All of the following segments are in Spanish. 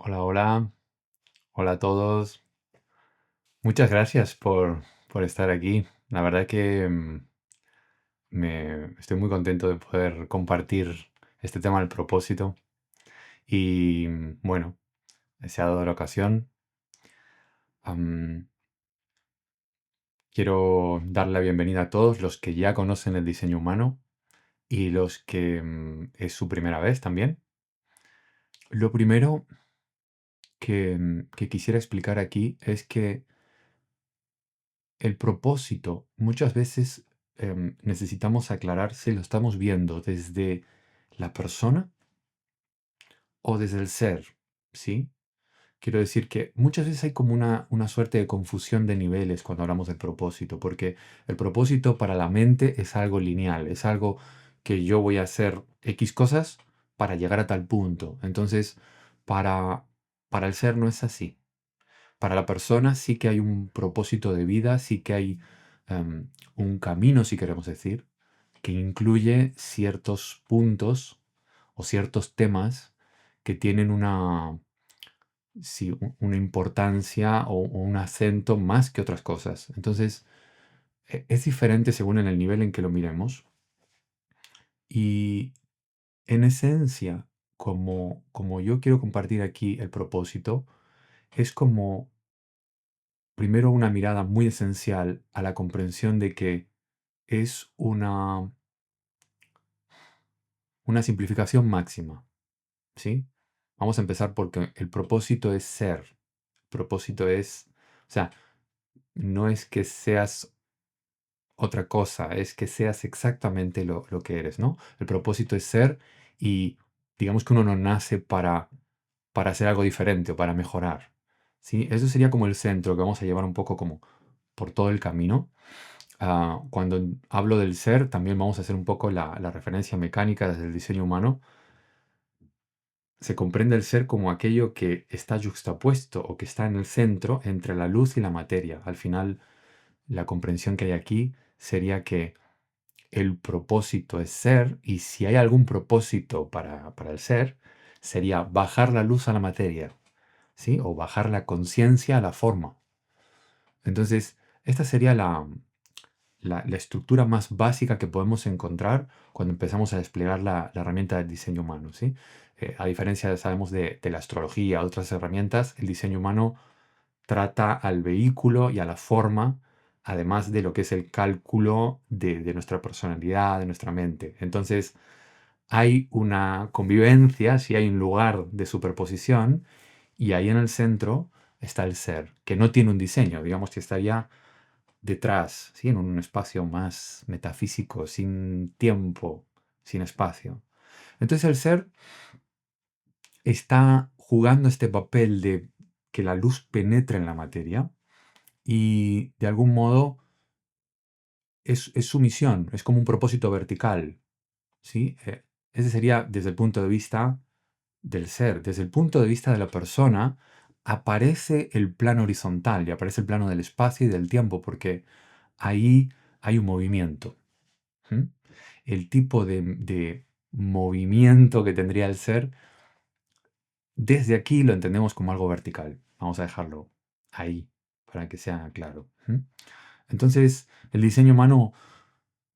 Hola, hola, hola a todos. Muchas gracias por estar aquí. La verdad que estoy muy contento de poder compartir este tema del propósito. Y bueno, se ha dado la ocasión. Am, Quiero dar la bienvenida a todos los que ya conocen el diseño humano y los que es su primera vez también. Lo primero que quisiera explicar aquí es que el propósito muchas veces necesitamos aclarar si lo estamos viendo desde la persona o desde el ser, ¿sí? Quiero decir que muchas veces hay como una suerte de confusión de niveles cuando hablamos del propósito, porque el propósito para la mente es algo lineal, es algo que yo voy a hacer X cosas para llegar a tal punto. Entonces, para, para el ser no es así. Para la persona sí que hay un propósito de vida, sí que hay un camino, si queremos decir, que incluye ciertos puntos o ciertos temas que tienen una importancia o un acento más que otras cosas. Entonces, es diferente según en el nivel en que lo miremos. Y en esencia, como yo quiero compartir aquí el propósito, es como primero una mirada muy esencial a la comprensión de que es una simplificación máxima, ¿sí? Vamos a empezar porque el propósito es ser. El propósito es, o sea, no es que seas otra cosa, es que seas exactamente lo que eres, ¿no? El propósito es ser y digamos que uno no nace para hacer algo diferente o para mejorar, ¿sí? Eso sería como el centro que vamos a llevar un poco como por todo el camino. Cuando hablo del ser, también vamos a hacer un poco la referencia mecánica desde el diseño humano. Se comprende el ser como aquello que está yuxtapuesto o que está en el centro entre la luz y la materia. Al final, la comprensión que hay aquí sería que el propósito es ser y si hay algún propósito para el ser, sería bajar la luz a la materia, ¿sí? O bajar la conciencia a la forma. Entonces, esta sería la estructura más básica que podemos encontrar cuando empezamos a desplegar la herramienta del diseño humano, ¿sí? A diferencia, sabemos, de la astrología o otras herramientas, el diseño humano trata al vehículo y a la forma, además de lo que es el cálculo de nuestra personalidad, de nuestra mente. Entonces, hay una convivencia, si hay un lugar de superposición, y ahí en el centro está el ser, que no tiene un diseño, digamos que estaría detrás, ¿sí? En un espacio más metafísico, sin tiempo, sin espacio. Entonces el ser está jugando este papel de que la luz penetre en la materia y de algún modo es su misión, es como un propósito vertical, ¿sí? Ese sería desde el punto de vista del ser. Desde el punto de vista de la persona, aparece el plano horizontal y aparece el plano del espacio y del tiempo, porque ahí hay un movimiento. ¿Mm? El tipo de movimiento que tendría el ser, desde aquí lo entendemos como algo vertical. Vamos a dejarlo ahí para que sea claro. ¿Mm? Entonces, el diseño humano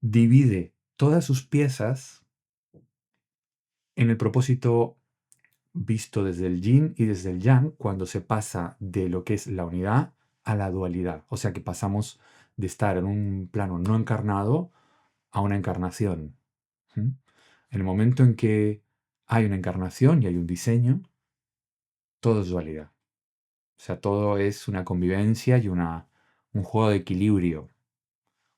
divide todas sus piezas en el propósito visto desde el yin y desde el yang cuando se pasa de lo que es la unidad a la dualidad. O sea que pasamos de estar en un plano no encarnado a una encarnación. ¿Mm? En el momento en que hay una encarnación y hay un diseño, todo es dualidad. O sea, todo es una convivencia y un juego de equilibrio.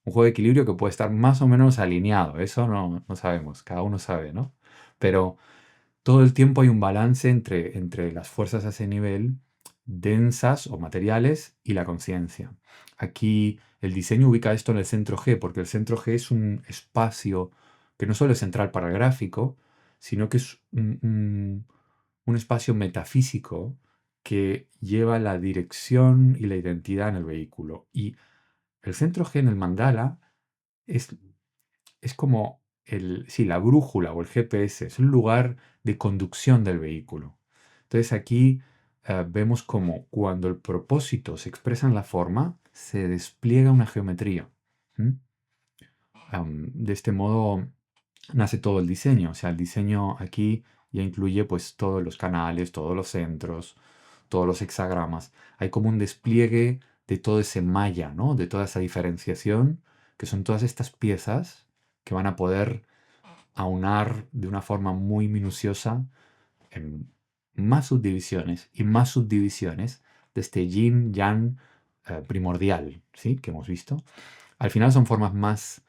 Un juego de equilibrio que puede estar más o menos alineado. Eso no sabemos, cada uno sabe, ¿no? Pero todo el tiempo hay un balance entre las fuerzas a ese nivel, densas o materiales, y la conciencia. Aquí el diseño ubica esto en el centro G, porque el centro G es un espacio que no solo es central para el gráfico, sino que es un espacio metafísico que lleva la dirección y la identidad en el vehículo. Y el centro G en el mandala es es como sí, la brújula o el GPS, es un lugar de conducción del vehículo. Entonces aquí vemos como cuando el propósito se expresa en la forma, se despliega una geometría. ¿Mm? De este modo nace todo el diseño. O sea, el diseño aquí ya incluye pues todos los canales, todos los centros, todos los hexagramas. Hay como un despliegue de todo ese malla, ¿no? De toda esa diferenciación, que son todas estas piezas que van a poder aunar de una forma muy minuciosa en más subdivisiones y más subdivisiones de este yin yang primordial, ¿sí? Que hemos visto. Al final son formas más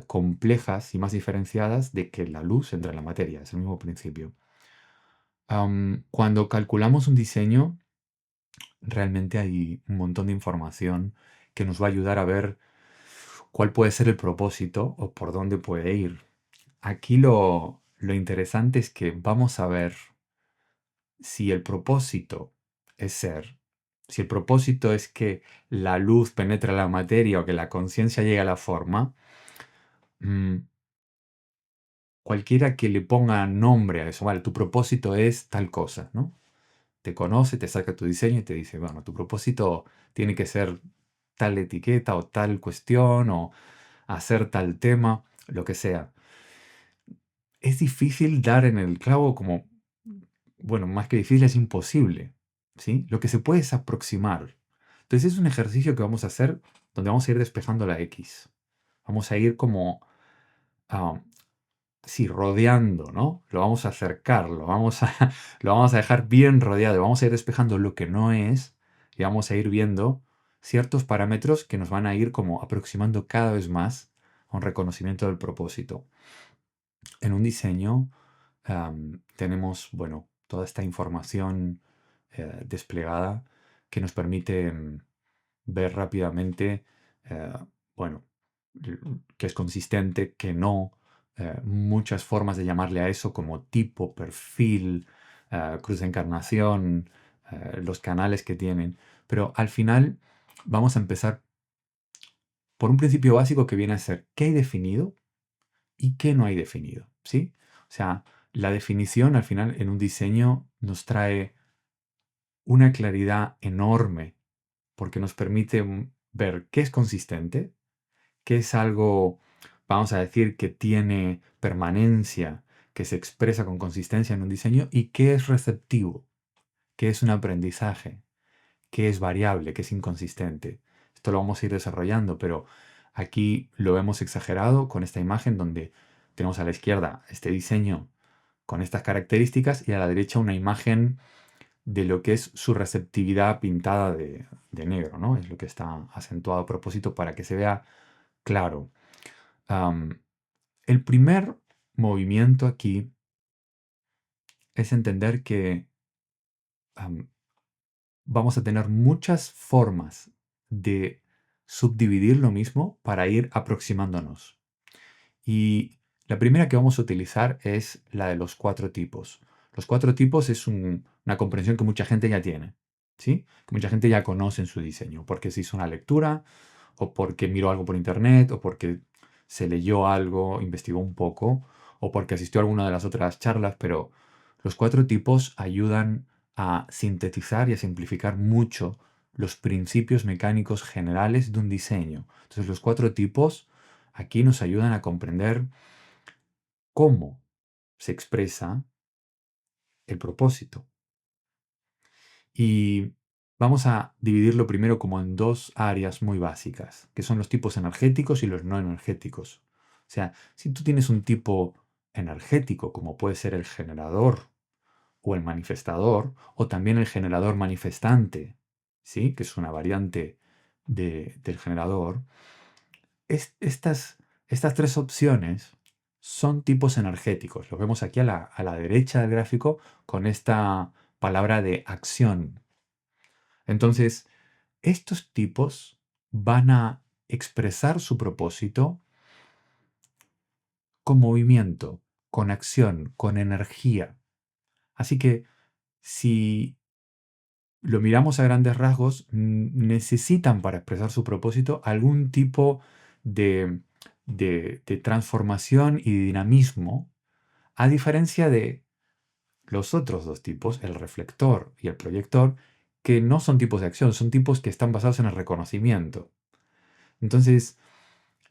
complejas y más diferenciadas de que la luz entra en la materia, es el mismo principio. Cuando calculamos un diseño, realmente hay un montón de información que nos va a ayudar a ver cuál puede ser el propósito o por dónde puede ir. Aquí lo interesante es que vamos a ver si el propósito es ser, si el propósito es que la luz penetre la materia o que la conciencia llegue a la forma, mm, cualquiera que le ponga nombre a eso, vale, tu propósito es tal cosa, ¿no? Te conoce, te saca tu diseño y te dice, bueno, tu propósito tiene que ser tal etiqueta o tal cuestión o hacer tal tema, lo que sea. Es difícil dar en el clavo como, bueno, más que difícil es imposible, ¿sí? Lo que se puede es aproximar. Entonces es un ejercicio que vamos a hacer donde vamos a ir despejando la X. Vamos a ir como, ah, sí, rodeando, ¿no? Lo vamos a acercar, lo vamos a dejar bien rodeado. Vamos a ir despejando lo que no es y vamos a ir viendo ciertos parámetros que nos van a ir como aproximando cada vez más a un reconocimiento del propósito. En un diseño tenemos, bueno, toda esta información desplegada que nos permite ver rápidamente, eh, bueno, que es consistente, que no, muchas formas de llamarle a eso como tipo, perfil, cruz de encarnación, los canales que tienen. Pero al final vamos a empezar por un principio básico que viene a ser qué hay definido y qué no hay definido, ¿sí? O sea, la definición al final en un diseño nos trae una claridad enorme porque nos permite ver qué es consistente, qué es algo, vamos a decir, que tiene permanencia, que se expresa con consistencia en un diseño y qué es receptivo, qué es un aprendizaje, qué es variable, qué es inconsistente. Esto lo vamos a ir desarrollando, pero aquí lo hemos exagerado con esta imagen donde tenemos a la izquierda este diseño con estas características y a la derecha una imagen de lo que es su receptividad pintada de negro, ¿no? Es lo que está acentuado a propósito para que se vea claro. Am, el primer movimiento aquí es entender que am, vamos a tener muchas formas de subdividir lo mismo para ir aproximándonos. Y la primera que vamos a utilizar es la de los cuatro tipos. Los cuatro tipos es una comprensión que mucha gente ya tiene, ¿sí? Que mucha gente ya conoce en su diseño, porque se hizo una lectura, o porque miró algo por internet, o porque se leyó algo, investigó un poco, o porque asistió a alguna de las otras charlas, pero los cuatro tipos ayudan a sintetizar y a simplificar mucho los principios mecánicos generales de un diseño. Entonces los cuatro tipos aquí nos ayudan a comprender cómo se expresa el propósito. Y vamos a dividirlo primero como en dos áreas muy básicas, que son los tipos energéticos y los no energéticos. O sea, si tú tienes un tipo energético, como puede ser el generador o el manifestador, o también el generador manifestante, ¿sí? Que es una variante del generador, estas tres opciones son tipos energéticos. Lo vemos aquí a la derecha del gráfico con esta palabra de acción. Entonces, estos tipos van a expresar su propósito con movimiento, con acción, con energía. Así que si lo miramos a grandes rasgos, necesitan para expresar su propósito algún tipo de, de transformación y dinamismo, a diferencia de los otros dos tipos, el reflector y el proyector, que no son tipos de acción, son tipos que están basados en el reconocimiento. Entonces,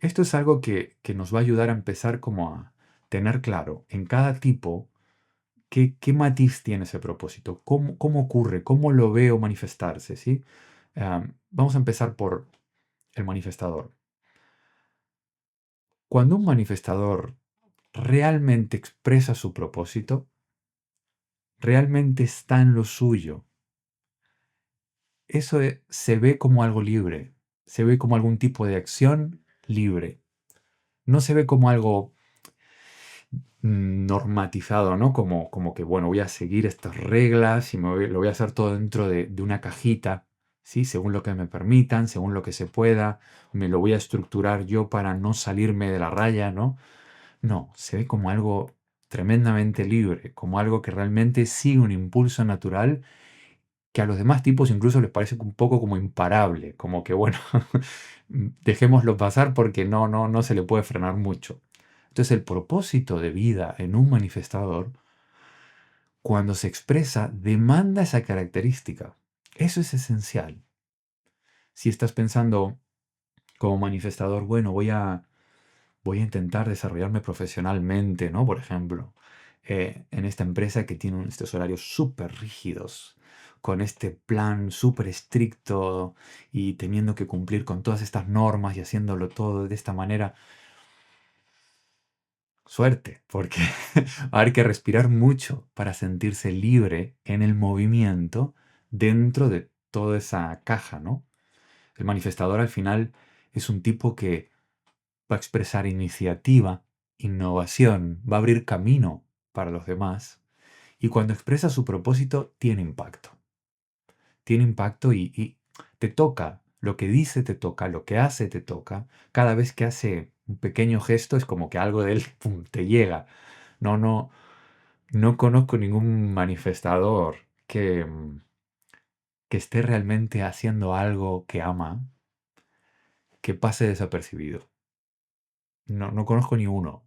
esto es algo que nos va a ayudar a empezar como a tener claro en cada tipo qué matiz tiene ese propósito, cómo ocurre, cómo lo veo manifestarse, ¿sí? Vamos a empezar por el manifestador. Cuando un manifestador realmente expresa su propósito, realmente está en lo suyo, eso se ve como algo libre, se ve como algún tipo de acción libre, no se ve como algo normatizado, ¿no? Como que, bueno, voy a seguir estas reglas y lo voy a hacer todo dentro de una cajita, ¿sí? Según lo que me permitan, según lo que se pueda, me lo voy a estructurar yo para no salirme de la raya, ¿no? No, se ve como algo tremendamente libre, como algo que realmente sigue un impulso natural que a los demás tipos incluso les parece un poco como imparable, como que bueno, dejémoslo pasar porque no se le puede frenar mucho. Entonces el propósito de vida en un manifestador, cuando se expresa, demanda esa característica. Eso es esencial. Si estás pensando como manifestador, bueno, voy a intentar desarrollarme profesionalmente, ¿no? Por ejemplo, en esta empresa que tiene estos horarios súper rígidos, con este plan súper estricto y teniendo que cumplir con todas estas normas y haciéndolo todo de esta manera. Suerte, porque va a haber que respirar mucho para sentirse libre en el movimiento dentro de toda esa caja, ¿no? El manifestador al final es un tipo que va a expresar iniciativa, innovación, va a abrir camino para los demás y cuando expresa su propósito tiene impacto. Tiene impacto y te toca, lo que dice te toca, lo que hace te toca. Cada vez que hace un pequeño gesto es como que algo de él pum, te llega. No, no conozco ningún manifestador que esté realmente haciendo algo que ama, que pase desapercibido. No conozco ni uno.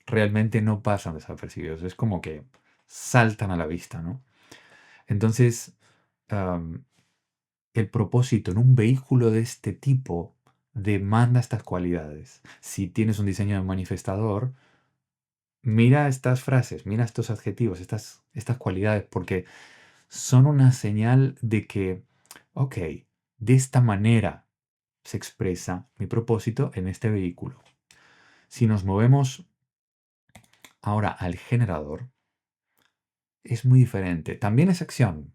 Realmente no pasan desapercibidos. Es como que saltan a la vista, ¿no? Entonces, am, el propósito en un vehículo de este tipo demanda estas cualidades. Si tienes un diseño de manifestador, mira estas frases, mira estos adjetivos, estas cualidades, porque son una señal de que, ok, de esta manera se expresa mi propósito en este vehículo. Si nos movemos ahora al generador, es muy diferente. También es acción,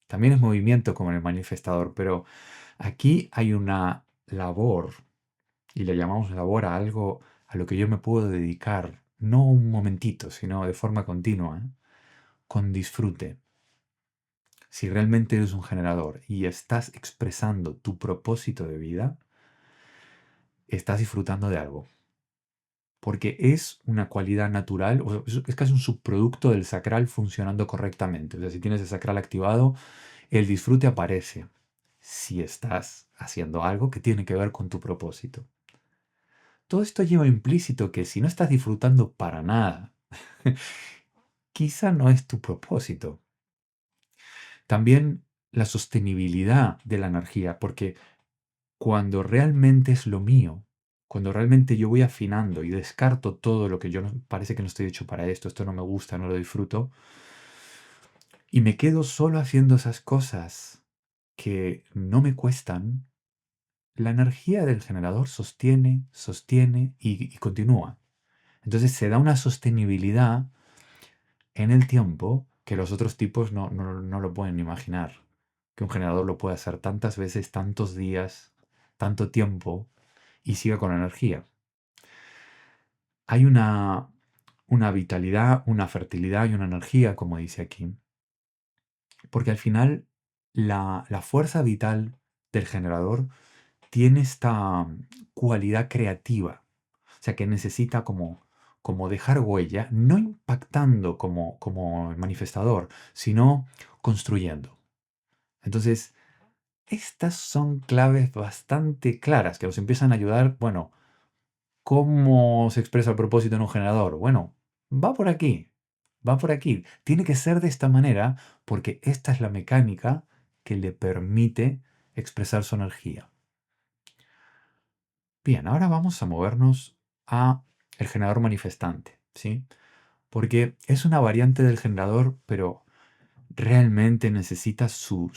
también es movimiento como en el manifestador, pero aquí hay una labor, y le llamamos labor a algo a lo que yo me puedo dedicar, no un momentito, sino de forma continua, ¿eh? Con disfrute. Si realmente eres un generador y estás expresando tu propósito de vida, estás disfrutando de algo. Porque es una cualidad natural, o sea, es casi un subproducto del sacral funcionando correctamente. O sea, si tienes el sacral activado, el disfrute aparece si estás haciendo algo que tiene que ver con tu propósito. Todo esto lleva implícito que si no estás disfrutando para nada, quizá no es tu propósito. También la sostenibilidad de la energía, porque cuando realmente es lo mío, cuando realmente yo voy afinando y descarto todo lo que yo parece que no estoy hecho para esto no me gusta, no lo disfruto, y me quedo solo haciendo esas cosas que no me cuestan, la energía del generador sostiene, sostiene y continúa. Entonces se da una sostenibilidad en el tiempo que los otros tipos no lo pueden imaginar. Que un generador lo puede hacer tantas veces, tantos días, tanto tiempo y siga con energía. Hay una vitalidad, una fertilidad y una energía, como dice aquí, porque al final la fuerza vital del generador tiene esta cualidad creativa, o sea que necesita como dejar huella, no impactando como el manifestador, sino construyendo. Entonces, estas son claves bastante claras que nos empiezan a ayudar, bueno, ¿cómo se expresa el propósito en un generador? Bueno, va por aquí. Va por aquí. Tiene que ser de esta manera porque esta es la mecánica que le permite expresar su energía. Bien, ahora vamos a movernos a el generador manifestante, ¿sí? Porque es una variante del generador, pero realmente necesita su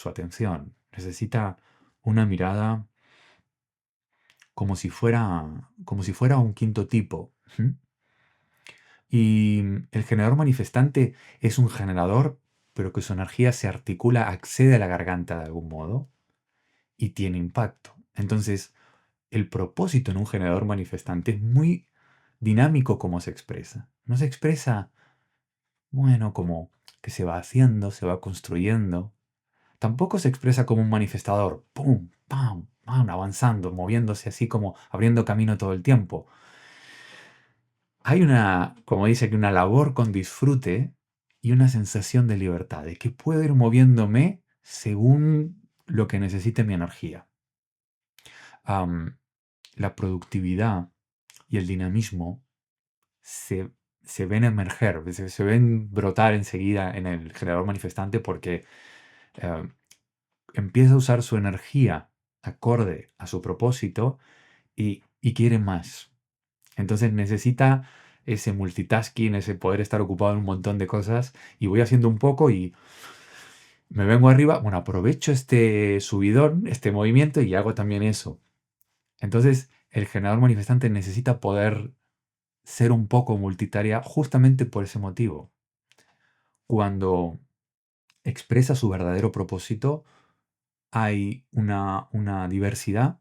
atención. Necesita una mirada como si fuera un quinto tipo. ¿Mm? Y el generador manifestante es un generador, pero que su energía se articula, accede a la garganta de algún modo y tiene impacto. Entonces, el propósito en un generador manifestante es muy dinámico como se expresa. No se expresa, bueno, como que se va haciendo, se va construyendo. Tampoco se expresa como un manifestador, pum, pam, pam, avanzando, moviéndose así como abriendo camino todo el tiempo. Hay una, como dice, que una labor con disfrute y una sensación de libertad, de que puedo ir moviéndome según lo que necesite mi energía. Am, la productividad y el dinamismo se, se ven emerger, se ven brotar enseguida en el generador manifestante porque eh, empieza a usar su energía acorde a su propósito y quiere más. Entonces necesita ese multitasking, ese poder estar ocupado en un montón de cosas y voy haciendo un poco y me vengo arriba, bueno, aprovecho este subidón, este movimiento y hago también eso. Entonces el generador manifestante necesita poder ser un poco multitarea justamente por ese motivo. Cuando expresa su verdadero propósito, hay una diversidad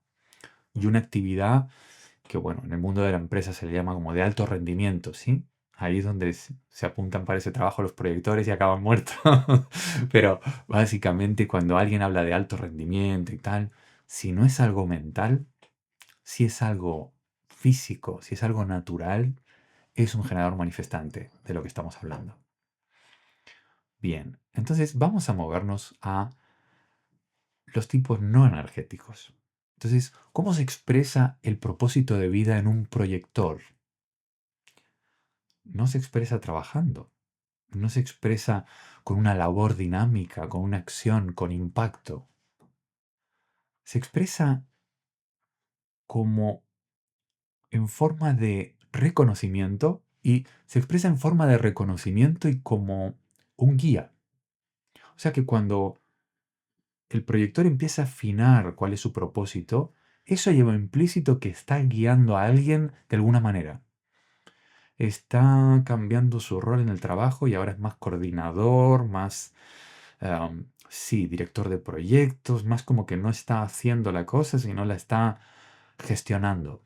y una actividad que, bueno, en el mundo de la empresa se le llama como de alto rendimiento, ¿sí? Ahí es donde se apuntan para ese trabajo los proyectores y acaban muertos. Pero básicamente cuando alguien habla de alto rendimiento y tal, si no es algo mental, si es algo físico, si es algo natural, es un generador manifestante de lo que estamos hablando. Bien, entonces vamos a movernos a los tipos no energéticos. Entonces, ¿cómo se expresa el propósito de vida en un proyector? No se expresa trabajando, no se expresa con una labor dinámica, con una acción, con impacto. Se expresa como en forma de reconocimiento y se expresa en forma de reconocimiento y como un guía. O sea que cuando el proyector empieza a afinar cuál es su propósito, eso lleva implícito que está guiando a alguien de alguna manera. Está cambiando su rol en el trabajo y ahora es más coordinador, más, sí, director de proyectos, más como que no está haciendo la cosa, sino la está gestionando.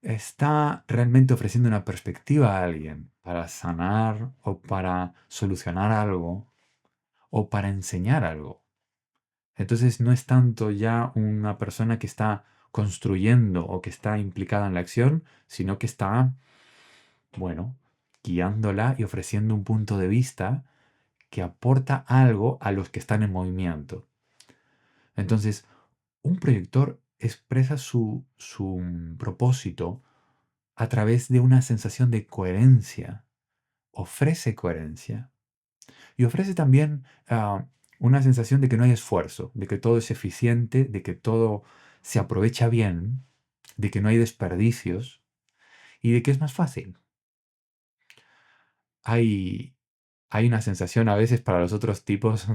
Está realmente ofreciendo una perspectiva a alguien para sanar o para solucionar algo o para enseñar algo. Entonces no es tanto ya una persona que está construyendo o que está implicada en la acción, sino que está, bueno, guiándola y ofreciendo un punto de vista que aporta algo a los que están en movimiento. Entonces, un proyector expresa su propósito a través de una sensación de coherencia. Ofrece coherencia. Y ofrece también una sensación de que no hay esfuerzo, de que todo es eficiente, de que todo se aprovecha bien, de que no hay desperdicios y de que es más fácil. Hay, hay una sensación a veces para los otros tipos,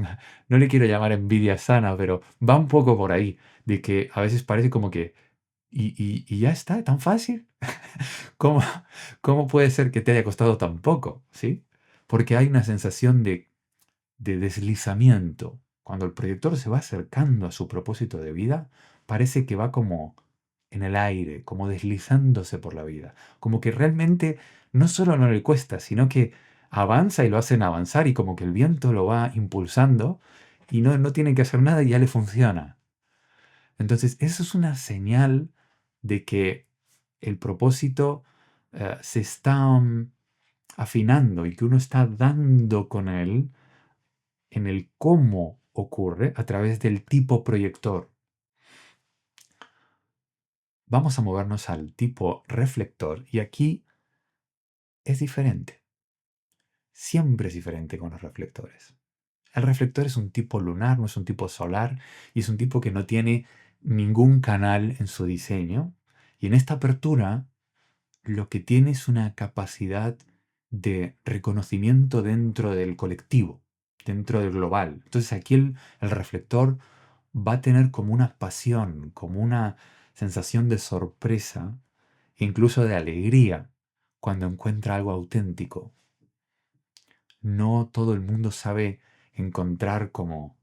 no le quiero llamar envidia sana, pero va un poco por ahí, de que a veces parece como que, y ya está, tan fácil. ¿Cómo, cómo puede ser que te haya costado tan poco? ¿Sí? Porque hay una sensación de deslizamiento. Cuando el proyector se va acercando a su propósito de vida, parece que va como en el aire, como deslizándose por la vida. Como que realmente no solo no le cuesta, sino que avanza y lo hacen avanzar y como que el viento lo va impulsando y no tiene que hacer nada y ya le funciona. Entonces, eso es una señal de que el propósito se está afinando y que uno está dando con él en el cómo ocurre a través del tipo proyector. Vamos a movernos al tipo reflector y aquí es diferente. siempre es diferente con los reflectores. El reflector es un tipo lunar, no es un tipo solar, y es un tipo que no tiene ningún canal en su diseño. Y en esta apertura lo que tiene es una capacidad de reconocimiento dentro del colectivo, dentro del global. Entonces aquí el reflector va a tener como una pasión, como una sensación de sorpresa, incluso de alegría, cuando encuentra algo auténtico. No todo el mundo sabe encontrar como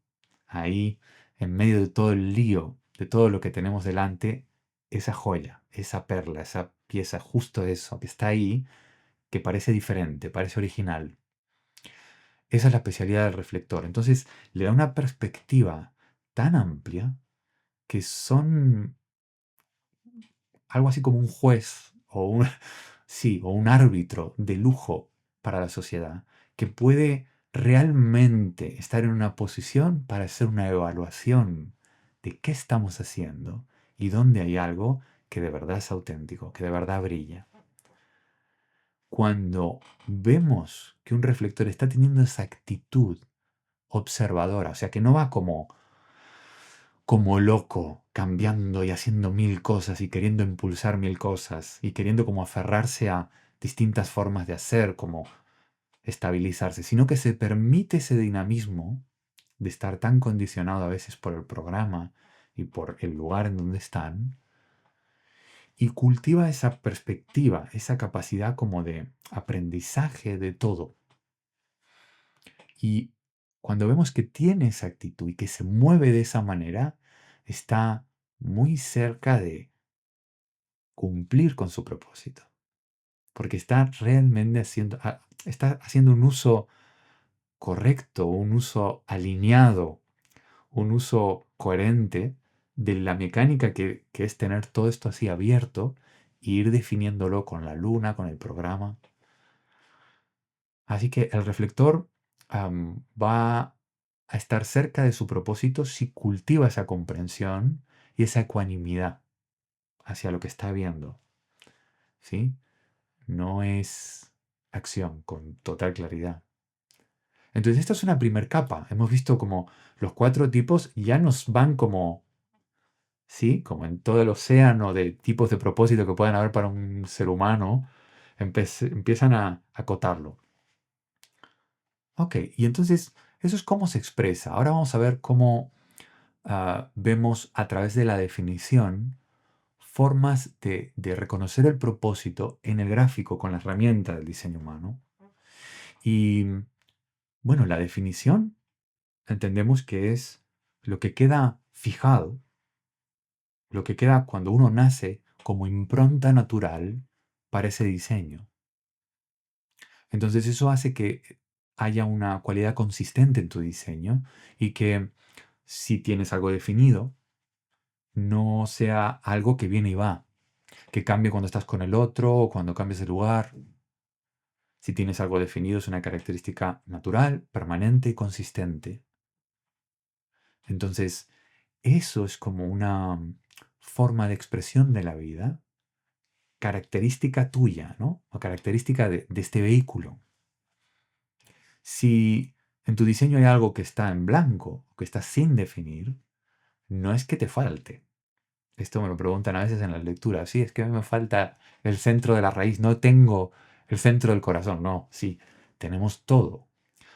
ahí, en medio de todo el lío, de todo lo que tenemos delante, esa joya, esa perla, esa pieza, justo eso, que está ahí, que parece diferente, parece original. Esa es la especialidad del reflector. Entonces le da una perspectiva tan amplia que son algo así como un juez o un, sí, o un árbitro de lujo para la sociedad que puede realmente estar en una posición para hacer una evaluación de qué estamos haciendo y dónde hay algo que de verdad es auténtico, que de verdad brilla. Cuando vemos que un reflector está teniendo esa actitud observadora, o sea, que no va como loco, cambiando y haciendo mil cosas y queriendo impulsar mil cosas y queriendo como aferrarse a distintas formas de hacer, como estabilizarse, sino que se permite ese dinamismo de estar tan condicionado a veces por el programa y por el lugar en donde están, y cultiva esa perspectiva, esa capacidad como de aprendizaje de todo. Y cuando vemos que tiene esa actitud y que se mueve de esa manera, está muy cerca de cumplir con su propósito, porque está realmente está haciendo un uso correcto, un uso alineado, un uso coherente de la mecánica que es tener todo esto así abierto e ir definiéndolo con la luna, con el programa. Así que el reflector va a estar cerca de su propósito si cultiva esa comprensión y esa ecuanimidad hacia lo que está viendo. ¿Sí? No es acción con total claridad. Entonces, esta es una primer capa. Hemos visto como los 4 tipos ya nos van como, ¿sí? Como en todo el océano de tipos de propósito que pueden haber para un ser humano, empiezan a acotarlo. Ok, y entonces eso es cómo se expresa. Ahora vamos a ver cómo vemos a través de la definición formas de reconocer el propósito en el gráfico con la herramienta del diseño humano. Y bueno, la definición entendemos que es lo que queda fijado, lo que queda cuando uno nace como impronta natural para ese diseño. Entonces eso hace que haya una cualidad consistente en tu diseño y que si tienes algo definido, no sea algo que viene y va, que cambie cuando estás con el otro o cuando cambies de lugar. Si tienes algo definido, es una característica natural, permanente y consistente. Entonces, eso es como una forma de expresión de la vida, característica tuya, ¿no? O característica de este vehículo. Si en tu diseño hay algo que está en blanco, que está sin definir, no es que te falte. Esto me lo preguntan a veces en las lecturas. Sí, es que a mí me falta el centro de la raíz, no tengo el centro del corazón. No, sí, tenemos todo.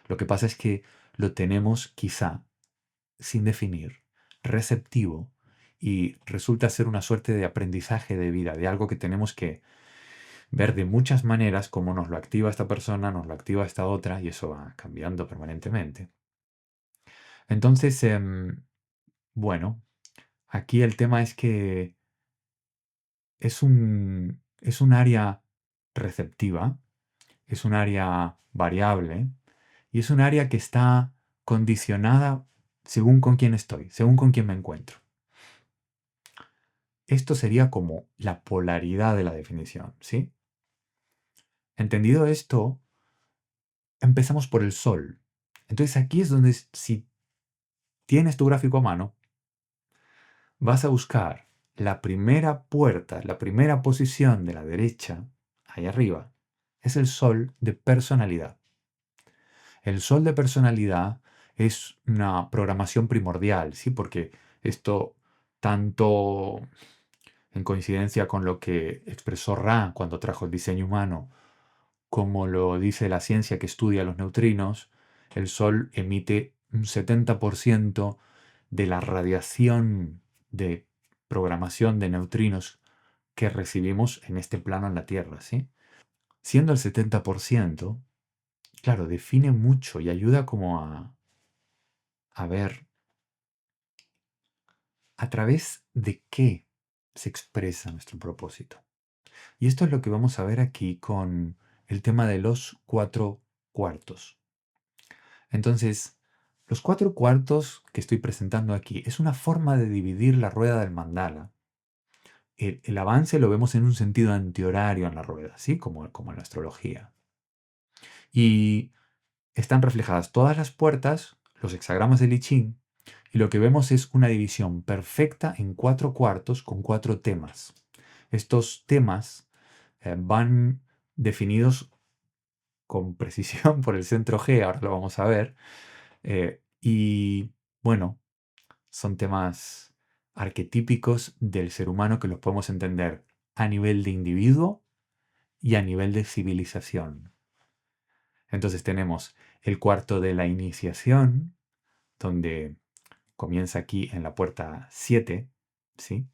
Lo que pasa es que lo tenemos quizá sin definir, receptivo, y resulta ser una suerte de aprendizaje de vida, de algo que tenemos que ver de muchas maneras, cómo nos lo activa esta persona, nos lo activa esta otra, y eso va cambiando permanentemente. Entonces, bueno, aquí el tema es que es un área receptiva, es un área variable y es un área que está condicionada según con quién estoy, según con quién me encuentro. Esto sería como la polaridad de la definición, ¿sí? Entendido esto, empezamos por el sol. Entonces aquí es donde si tienes tu gráfico a mano, vas a buscar la primera puerta, la primera posición de la derecha, ahí arriba, es el sol de personalidad. El sol de personalidad es una programación primordial, ¿sí? Porque esto, tanto en coincidencia con lo que expresó Ra cuando trajo el diseño humano, como lo dice la ciencia que estudia los neutrinos, el Sol emite un 70% de la radiación de programación de neutrinos que recibimos en este plano en la Tierra, ¿sí? Siendo el 70%, claro, define mucho y ayuda como a ver a través de qué se expresa nuestro propósito. Y esto es lo que vamos a ver aquí con el tema de los 4 cuartos. Entonces, los 4 cuartos que estoy presentando aquí es una forma de dividir la rueda del mandala. El avance lo vemos en un sentido antihorario en la rueda, ¿sí? Como en la astrología. Y están reflejadas todas las puertas, los hexagramas del I Ching, y lo que vemos es una división perfecta en 4 cuartos con 4 temas. Estos temas van definidos con precisión por el centro G, ahora lo vamos a ver, y bueno, son temas arquetípicos del ser humano que los podemos entender a nivel de individuo y a nivel de civilización. Entonces tenemos el cuarto de la iniciación, donde comienza aquí en la puerta 7, ¿sí?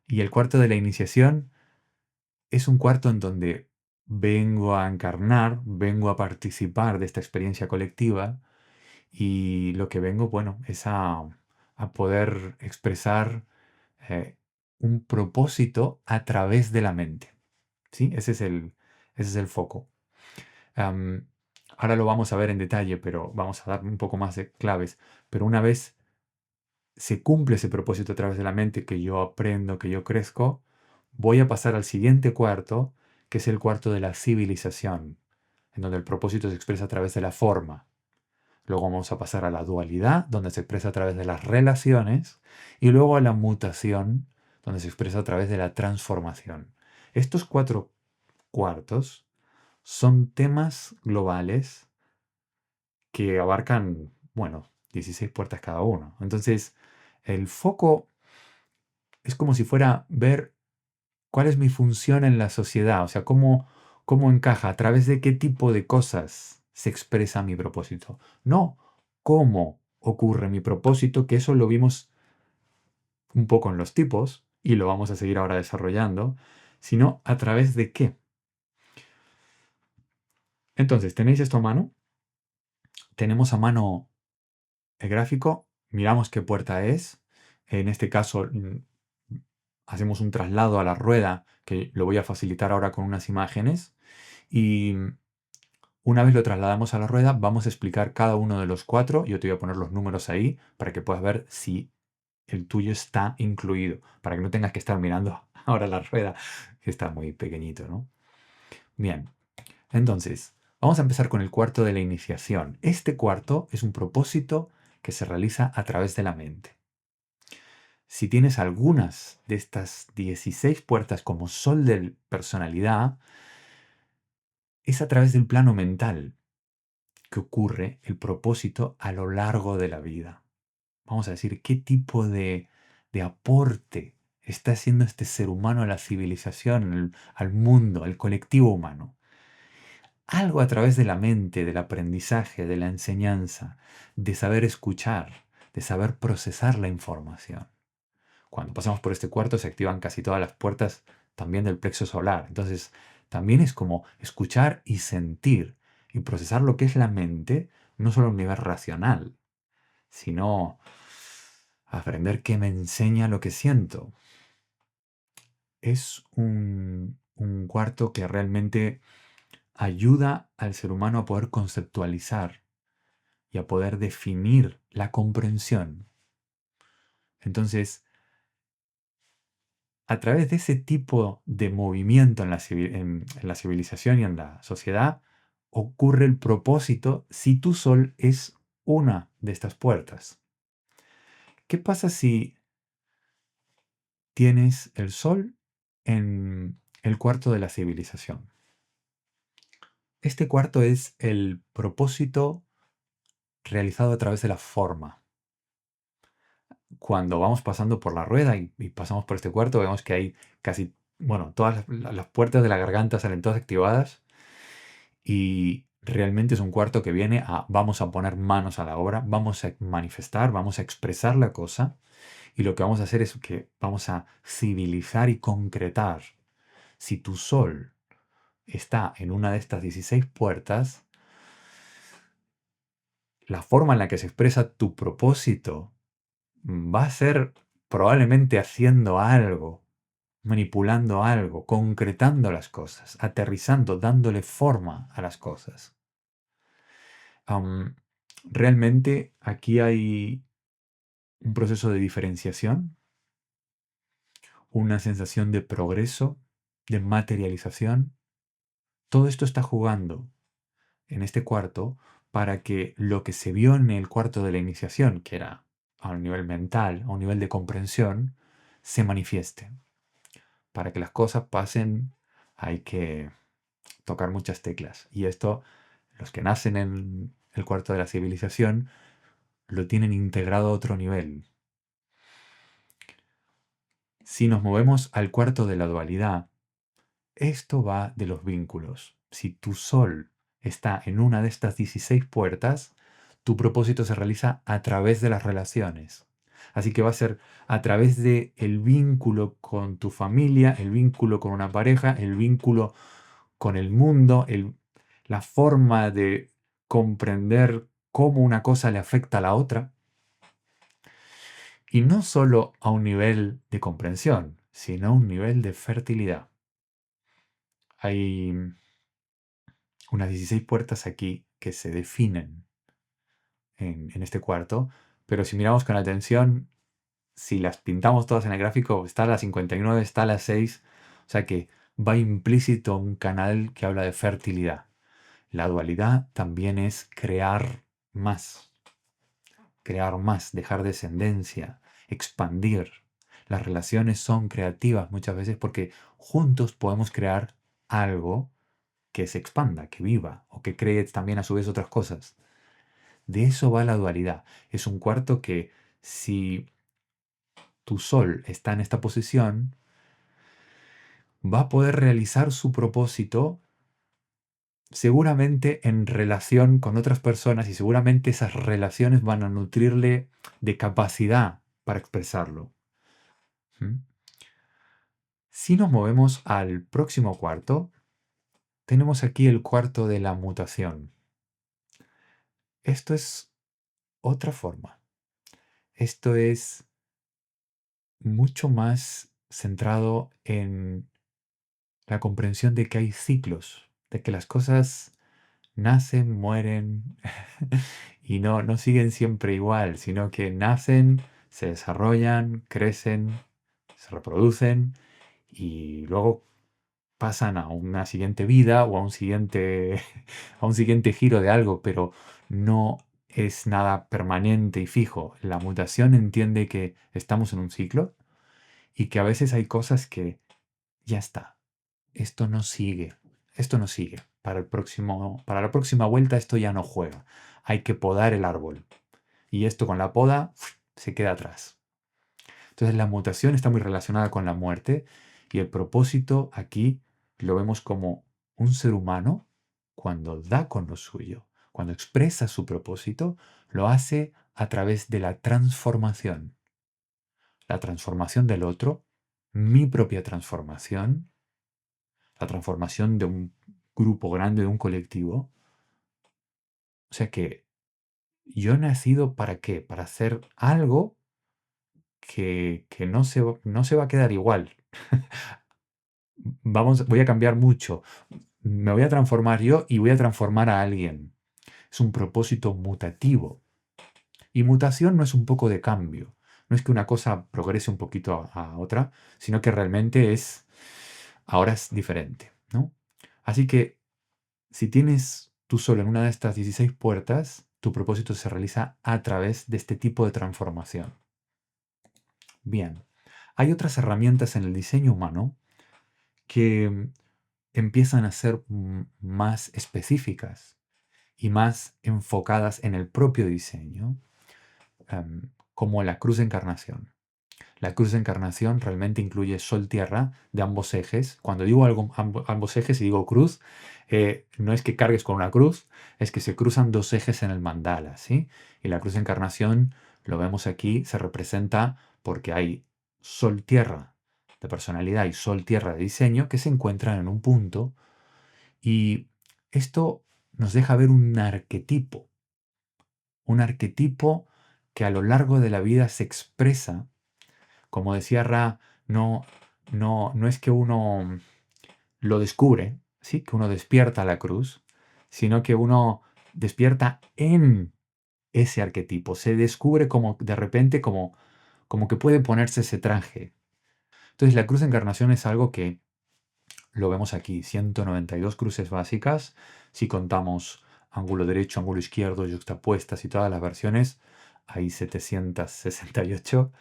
Y el cuarto de la iniciación es un cuarto en donde vengo a encarnar, vengo a participar de esta experiencia colectiva y lo que vengo, bueno, es a poder expresar eh, un propósito a través de la mente. ¿Sí? Ese es el foco. Am, Ahora lo vamos a ver en detalle, pero vamos a dar un poco más de claves. Pero una vez se cumple ese propósito a través de la mente, que yo aprendo, que yo crezco, voy a pasar al siguiente cuarto, que es el cuarto de la civilización, en donde el propósito se expresa a través de la forma. Luego vamos a pasar a la dualidad, donde se expresa a través de las relaciones, y luego a la mutación, donde se expresa a través de la transformación. Estos 4 cuartos son temas globales que abarcan, bueno, 16 puertas cada uno. Entonces, el foco es como si fuera ver cuál es mi función en la sociedad, o sea, cómo encaja, a través de qué tipo de cosas se expresa mi propósito. No cómo ocurre mi propósito, que eso lo vimos un poco en los tipos y lo vamos a seguir ahora desarrollando, sino a través de qué. Entonces, ¿tenéis esto a mano? Tenemos a mano el gráfico, miramos qué puerta es. En este caso, hacemos un traslado a la rueda, que lo voy a facilitar ahora con unas imágenes. Y una vez lo trasladamos a la rueda, vamos a explicar cada uno de los 4. Yo te voy a poner los números ahí para que puedas ver si el tuyo está incluido, para que no tengas que estar mirando ahora la rueda, que está muy pequeñito, ¿no? Bien, entonces, vamos a empezar con el cuarto de la iniciación. Este cuarto es un propósito que se realiza a través de la mente. Si tienes algunas de estas 16 puertas como sol de personalidad, es a través del plano mental que ocurre el propósito a lo largo de la vida. Vamos a decir, qué tipo de aporte está haciendo este ser humano a la civilización, al mundo, al colectivo humano. Algo a través de la mente, del aprendizaje, de la enseñanza, de saber escuchar, de saber procesar la información. Cuando pasamos por este cuarto se activan casi todas las puertas también del plexo solar. Entonces, también es como escuchar y sentir y procesar lo que es la mente, no solo a un nivel racional, sino aprender qué me enseña lo que siento. Es un cuarto que realmente ayuda al ser humano a poder conceptualizar y a poder definir la comprensión. Entonces, a través de ese tipo de movimiento en la civilización y en la sociedad, ocurre el propósito si tu sol es una de estas puertas. ¿Qué pasa si tienes el sol en el cuarto de la civilización? Este cuarto es el propósito realizado a través de la forma. Cuando vamos pasando por la rueda y pasamos por este cuarto, vemos que hay casi, bueno, todas las puertas de la garganta salen todas activadas y realmente es un cuarto que viene a, vamos a poner manos a la obra, vamos a manifestar, vamos a expresar la cosa y lo que vamos a hacer es que vamos a civilizar y concretar. Si tu sol está en una de estas 16 puertas, la forma en la que se expresa tu propósito va a ser probablemente haciendo algo, manipulando algo, concretando las cosas, aterrizando, dándole forma a las cosas. Am, realmente aquí hay un proceso de diferenciación, una sensación de progreso, de materialización. Todo esto está jugando en este cuarto para que lo que se vio en el cuarto de la iniciación, que era a un nivel mental, a un nivel de comprensión, se manifieste. Para que las cosas pasen hay que tocar muchas teclas. Y esto, los que nacen en el cuarto de la civilización, lo tienen integrado a otro nivel. Si nos movemos al cuarto de la dualidad, esto va de los vínculos. Si tu sol está en una de estas 16 puertas, tu propósito se realiza a través de las relaciones. Así que va a ser a través de el vínculo con tu familia, el vínculo con una pareja, el vínculo con el mundo, la forma de comprender cómo una cosa le afecta a la otra. Y no solo a un nivel de comprensión, sino a un nivel de fertilidad. Hay unas 16 puertas aquí que se definen en este cuarto, pero si miramos con atención, si las pintamos todas en el gráfico, está la 59, está la 6, o sea que va implícito un canal que habla de fertilidad. La dualidad también es crear más, dejar descendencia, expandir. Las relaciones son creativas muchas veces porque juntos podemos crear algo que se expanda, que viva o que cree también a su vez otras cosas. De eso va la dualidad. Es un cuarto que si tu sol está en esta posición, va a poder realizar su propósito seguramente en relación con otras personas y seguramente esas relaciones van a nutrirle de capacidad para expresarlo. ¿Mm? Si nos movemos al próximo cuarto, tenemos aquí el cuarto de la mutación. Esto es otra forma. Esto es mucho más centrado en la comprensión de que hay ciclos, de que las cosas nacen, mueren y no siguen siempre igual, sino que nacen, se desarrollan, crecen, se reproducen y luego pasan a una siguiente vida o a un siguiente, a un siguiente giro de algo, pero no es nada permanente y fijo. La mutación entiende que estamos en un ciclo y que a veces hay cosas que ya está, esto no sigue, esto no sigue. Para la próxima vuelta esto ya no juega. Hay que podar el árbol. Y esto con la poda se queda atrás. Entonces la mutación está muy relacionada con la muerte y el propósito aquí lo vemos como un ser humano cuando da con lo suyo, cuando expresa su propósito, lo hace a través de la transformación del otro, mi propia transformación, la transformación de un grupo grande, de un colectivo. O sea que yo he nacido ¿para qué? Para hacer algo que no se va a quedar igual. Voy a cambiar mucho. Me voy a transformar yo y voy a transformar a alguien. Es un propósito mutativo. Y mutación no es un poco de cambio. No es que una cosa progrese un poquito a otra, sino que realmente ahora es diferente, ¿no? Así que si tienes tú solo en una de estas 16 puertas, tu propósito se realiza a través de este tipo de transformación. Bien, hay otras herramientas en el diseño humano que empiezan a ser más específicas y más enfocadas en el propio diseño, como la cruz de encarnación. La cruz de encarnación realmente incluye sol-tierra de ambos ejes. Cuando digo ambos ejes y digo cruz, no es que cargues con una cruz, es que se cruzan dos ejes en el mandala, ¿sí? Y la cruz de encarnación, lo vemos aquí, se representa porque hay sol-tierra de personalidad y sol-tierra de diseño que se encuentran en un punto, y esto nos deja ver un arquetipo que a lo largo de la vida se expresa. Como decía Ra, no, no es que uno lo descubre, ¿sí? Que uno despierta la cruz, sino que uno despierta en ese arquetipo. Se descubre como de repente como que puede ponerse ese traje. Entonces la cruz de encarnación es algo que lo vemos aquí, 192 cruces básicas. Si contamos ángulo derecho, ángulo izquierdo, yuxtapuestas y todas las versiones, hay 768.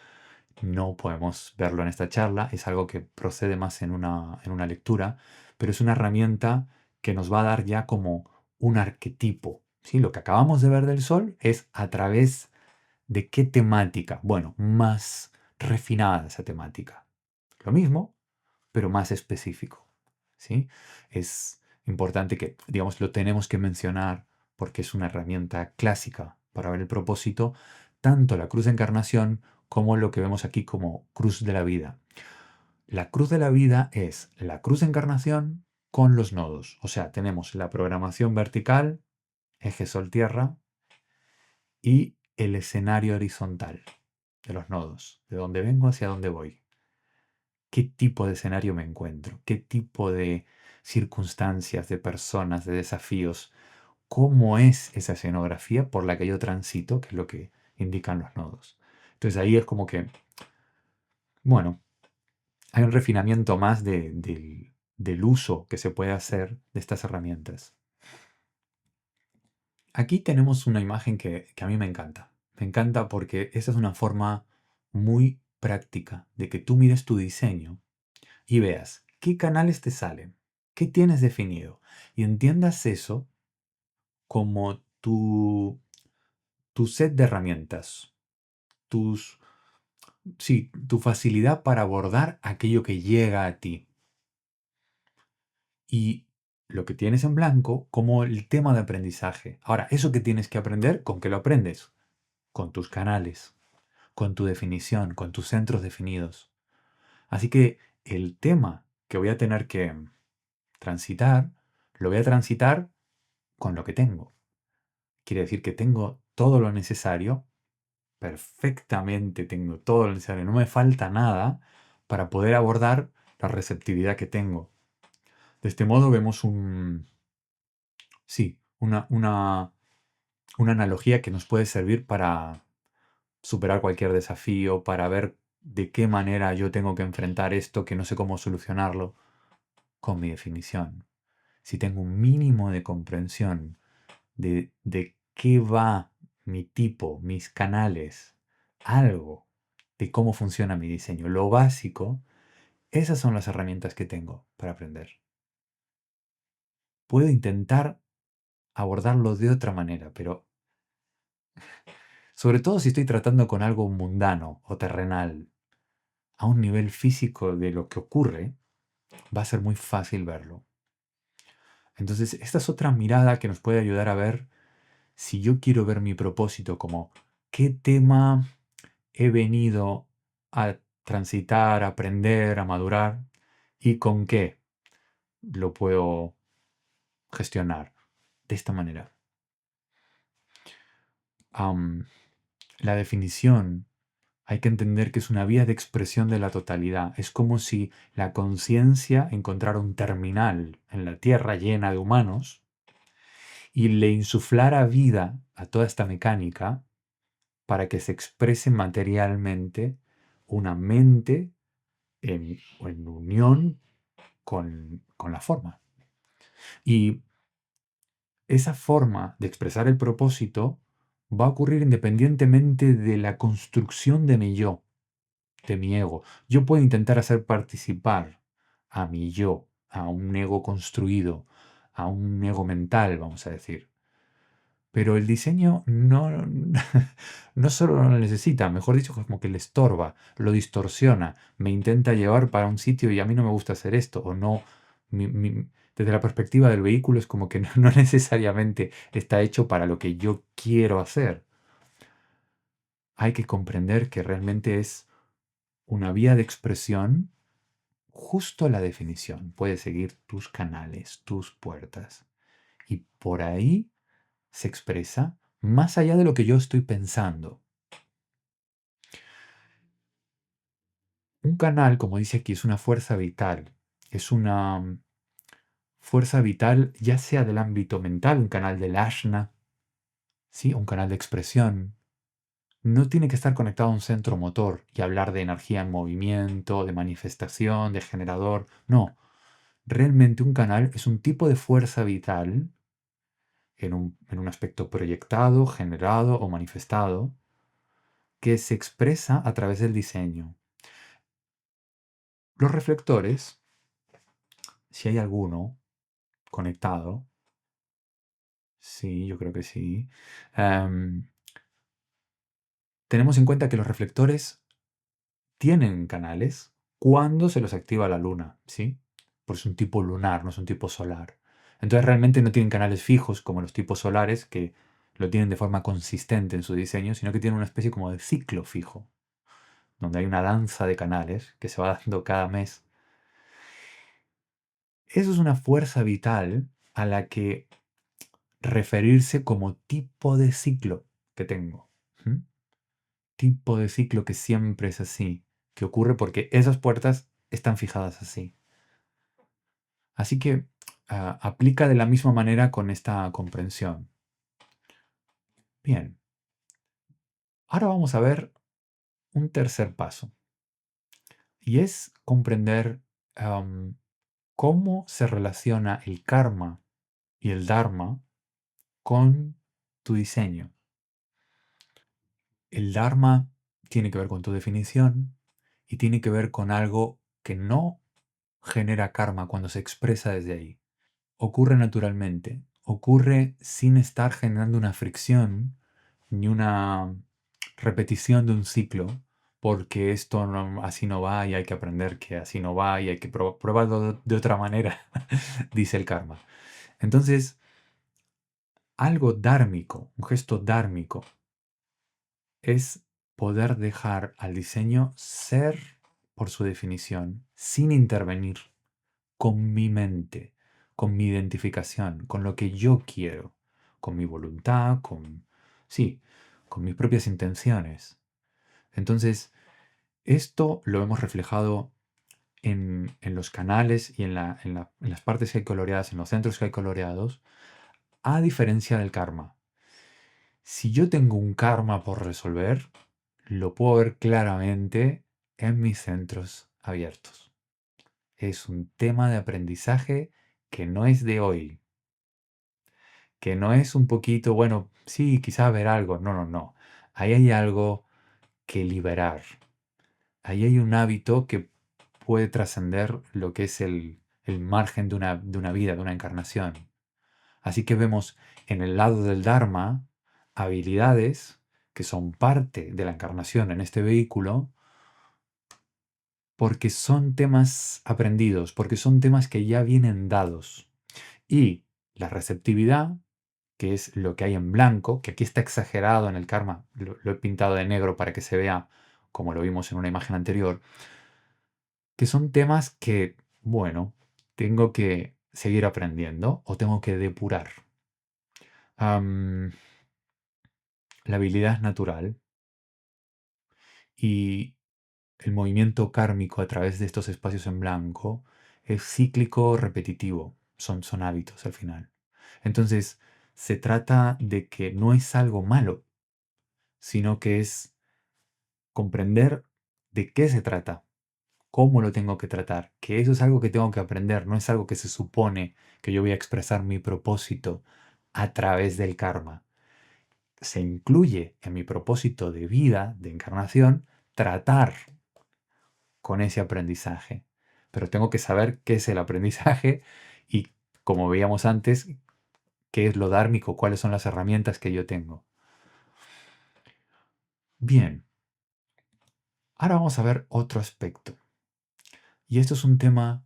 No podemos verlo en esta charla, es algo que procede más en una lectura, pero es una herramienta que nos va a dar ya como un arquetipo, ¿sí? Lo que acabamos de ver del sol es a través de qué temática. Bueno, más refinada esa temática. Lo mismo, pero más específico, ¿sí? Es importante que, digamos, lo tenemos que mencionar porque es una herramienta clásica para ver el propósito, tanto la cruz de encarnación como lo que vemos aquí como cruz de la vida. La cruz de la vida es la cruz de encarnación con los nodos. O sea, tenemos la programación vertical, eje sol-tierra, y el escenario horizontal de los nodos, de dónde vengo hacia dónde voy. ¿Qué tipo de escenario me encuentro? ¿Qué tipo de circunstancias, de personas, de desafíos? ¿Cómo es esa escenografía por la que yo transito? Que es lo que indican los nodos. Entonces ahí es como que, bueno, hay un refinamiento más del uso que se puede hacer de estas herramientas. Aquí tenemos una imagen que a mí me encanta. Me encanta porque esa es una forma muy práctica de que tú mires tu diseño y veas qué canales te salen, qué tienes definido, y entiendas eso como tu set de herramientas, tus, sí, tu facilidad para abordar aquello que llega a ti. Y lo que tienes en blanco como el tema de aprendizaje. Ahora, eso que tienes que aprender, ¿con qué lo aprendes? Con tus canales, con tu definición, con tus centros definidos. Así que el tema que voy a tener que transitar, lo voy a transitar con lo que tengo. Quiere decir que tengo todo lo necesario, perfectamente tengo todo lo necesario, no me falta nada para poder abordar la receptividad que tengo. De este modo vemos sí, una analogía que nos puede servir para superar cualquier desafío, para ver de qué manera yo tengo que enfrentar esto que no sé cómo solucionarlo con mi definición. Si tengo un mínimo de comprensión de qué va mi tipo, mis canales, algo de cómo funciona mi diseño, lo básico, esas son las herramientas que tengo para aprender. Puedo intentar abordarlo de otra manera, pero sobre todo si estoy tratando con algo mundano o terrenal, a un nivel físico de lo que ocurre, va a ser muy fácil verlo. Entonces, esta es otra mirada que nos puede ayudar a ver si yo quiero ver mi propósito como qué tema he venido a transitar, a aprender, a madurar y con qué lo puedo gestionar de esta manera. La definición hay que entender que es una vía de expresión de la totalidad. Es como si la conciencia encontrara un terminal en la Tierra llena de humanos y le insuflara vida a toda esta mecánica para que se exprese materialmente una mente en unión con la forma. Y esa forma de expresar el propósito va a ocurrir independientemente de la construcción de mi yo, de mi ego. Yo puedo intentar hacer participar a mi yo, a un ego construido, a un ego mental, vamos a decir. Pero el diseño no, no solo no lo necesita, mejor dicho, como que le estorba, lo distorsiona, me intenta llevar para un sitio y a mí no me gusta hacer esto, o no, desde la perspectiva del vehículo es como que no necesariamente está hecho para lo que yo quiero hacer. Hay que comprender que realmente es una vía de expresión justo la definición. Puedes seguir tus canales, tus puertas. Y por ahí se expresa más allá de lo que yo estoy pensando. Un canal, como dice aquí, es una fuerza vital. Es una fuerza vital ya sea del ámbito mental, un canal del ashna, ¿sí? Un canal de expresión. No tiene que estar conectado a un centro motor y hablar de energía en movimiento, de manifestación, de generador. No, realmente un canal es un tipo de fuerza vital en un aspecto proyectado, generado o manifestado que se expresa a través del diseño. Los reflectores, si hay alguno conectado, sí, yo creo que sí, em, tenemos en cuenta que los reflectores tienen canales cuando se los activa la luna, ¿sí? Porque es un tipo lunar, no es un tipo solar. Entonces realmente no tienen canales fijos como los tipos solares que lo tienen de forma consistente en su diseño, sino que tienen una especie como de ciclo fijo, donde hay una danza de canales que se va dando cada mes. Eso es una fuerza vital a la que referirse como tipo de ciclo que tengo. ¿Mm? Tipo de ciclo que siempre es así, que ocurre porque esas puertas están fijadas así. Así que aplica de la misma manera con esta comprensión. Bien, ahora vamos a ver un tercer paso y es comprender cómo se relaciona el karma y el dharma con tu diseño. El dharma tiene que ver con tu definición y tiene que ver con algo que no genera karma cuando se expresa desde ahí. Ocurre naturalmente, ocurre sin estar generando una fricción ni una repetición de un ciclo, porque esto así no va y hay que aprender que así no va y hay que probarlo de otra manera, dice el karma. Entonces, algo dármico, un gesto dármico, es poder dejar al diseño ser por su definición, sin intervenir, con mi mente, con mi identificación, con lo que yo quiero, con mi voluntad, sí, con mis propias intenciones. Entonces, esto lo hemos reflejado en los canales y en las partes que hay coloreadas, en los centros que hay coloreados, a diferencia del karma. Si yo tengo un karma por resolver, lo puedo ver claramente en mis centros abiertos. Es un tema de aprendizaje que no es de hoy, que no es un poquito, bueno, sí, quizás ver algo. No, no, no. Ahí hay algo que liberar. Ahí hay un hábito que puede trascender lo que es el margen de una vida, de una encarnación. Así que vemos en el lado del Dharma habilidades que son parte de la encarnación en este vehículo porque son temas aprendidos, porque son temas que ya vienen dados. Y la receptividad, que es lo que hay en blanco, que aquí está exagerado en el karma, lo he pintado de negro para que se vea como lo vimos en una imagen anterior, que son temas que, bueno, tengo que seguir aprendiendo o tengo que depurar. La habilidad es natural y el movimiento kármico a través de estos espacios en blanco es cíclico, repetitivo, son hábitos al final. Entonces, se trata de que no es algo malo, sino que es comprender de qué se trata, cómo lo tengo que tratar, que eso es algo que tengo que aprender, no es algo que se supone que yo voy a expresar mi propósito a través del karma. Se incluye en mi propósito de vida, de encarnación, tratar con ese aprendizaje. pero tengo que saber qué es el aprendizaje y, como veíamos antes, qué es lo dármico, cuáles son las herramientas que yo tengo. Bien, ahora vamos a ver otro aspecto. Y esto es un tema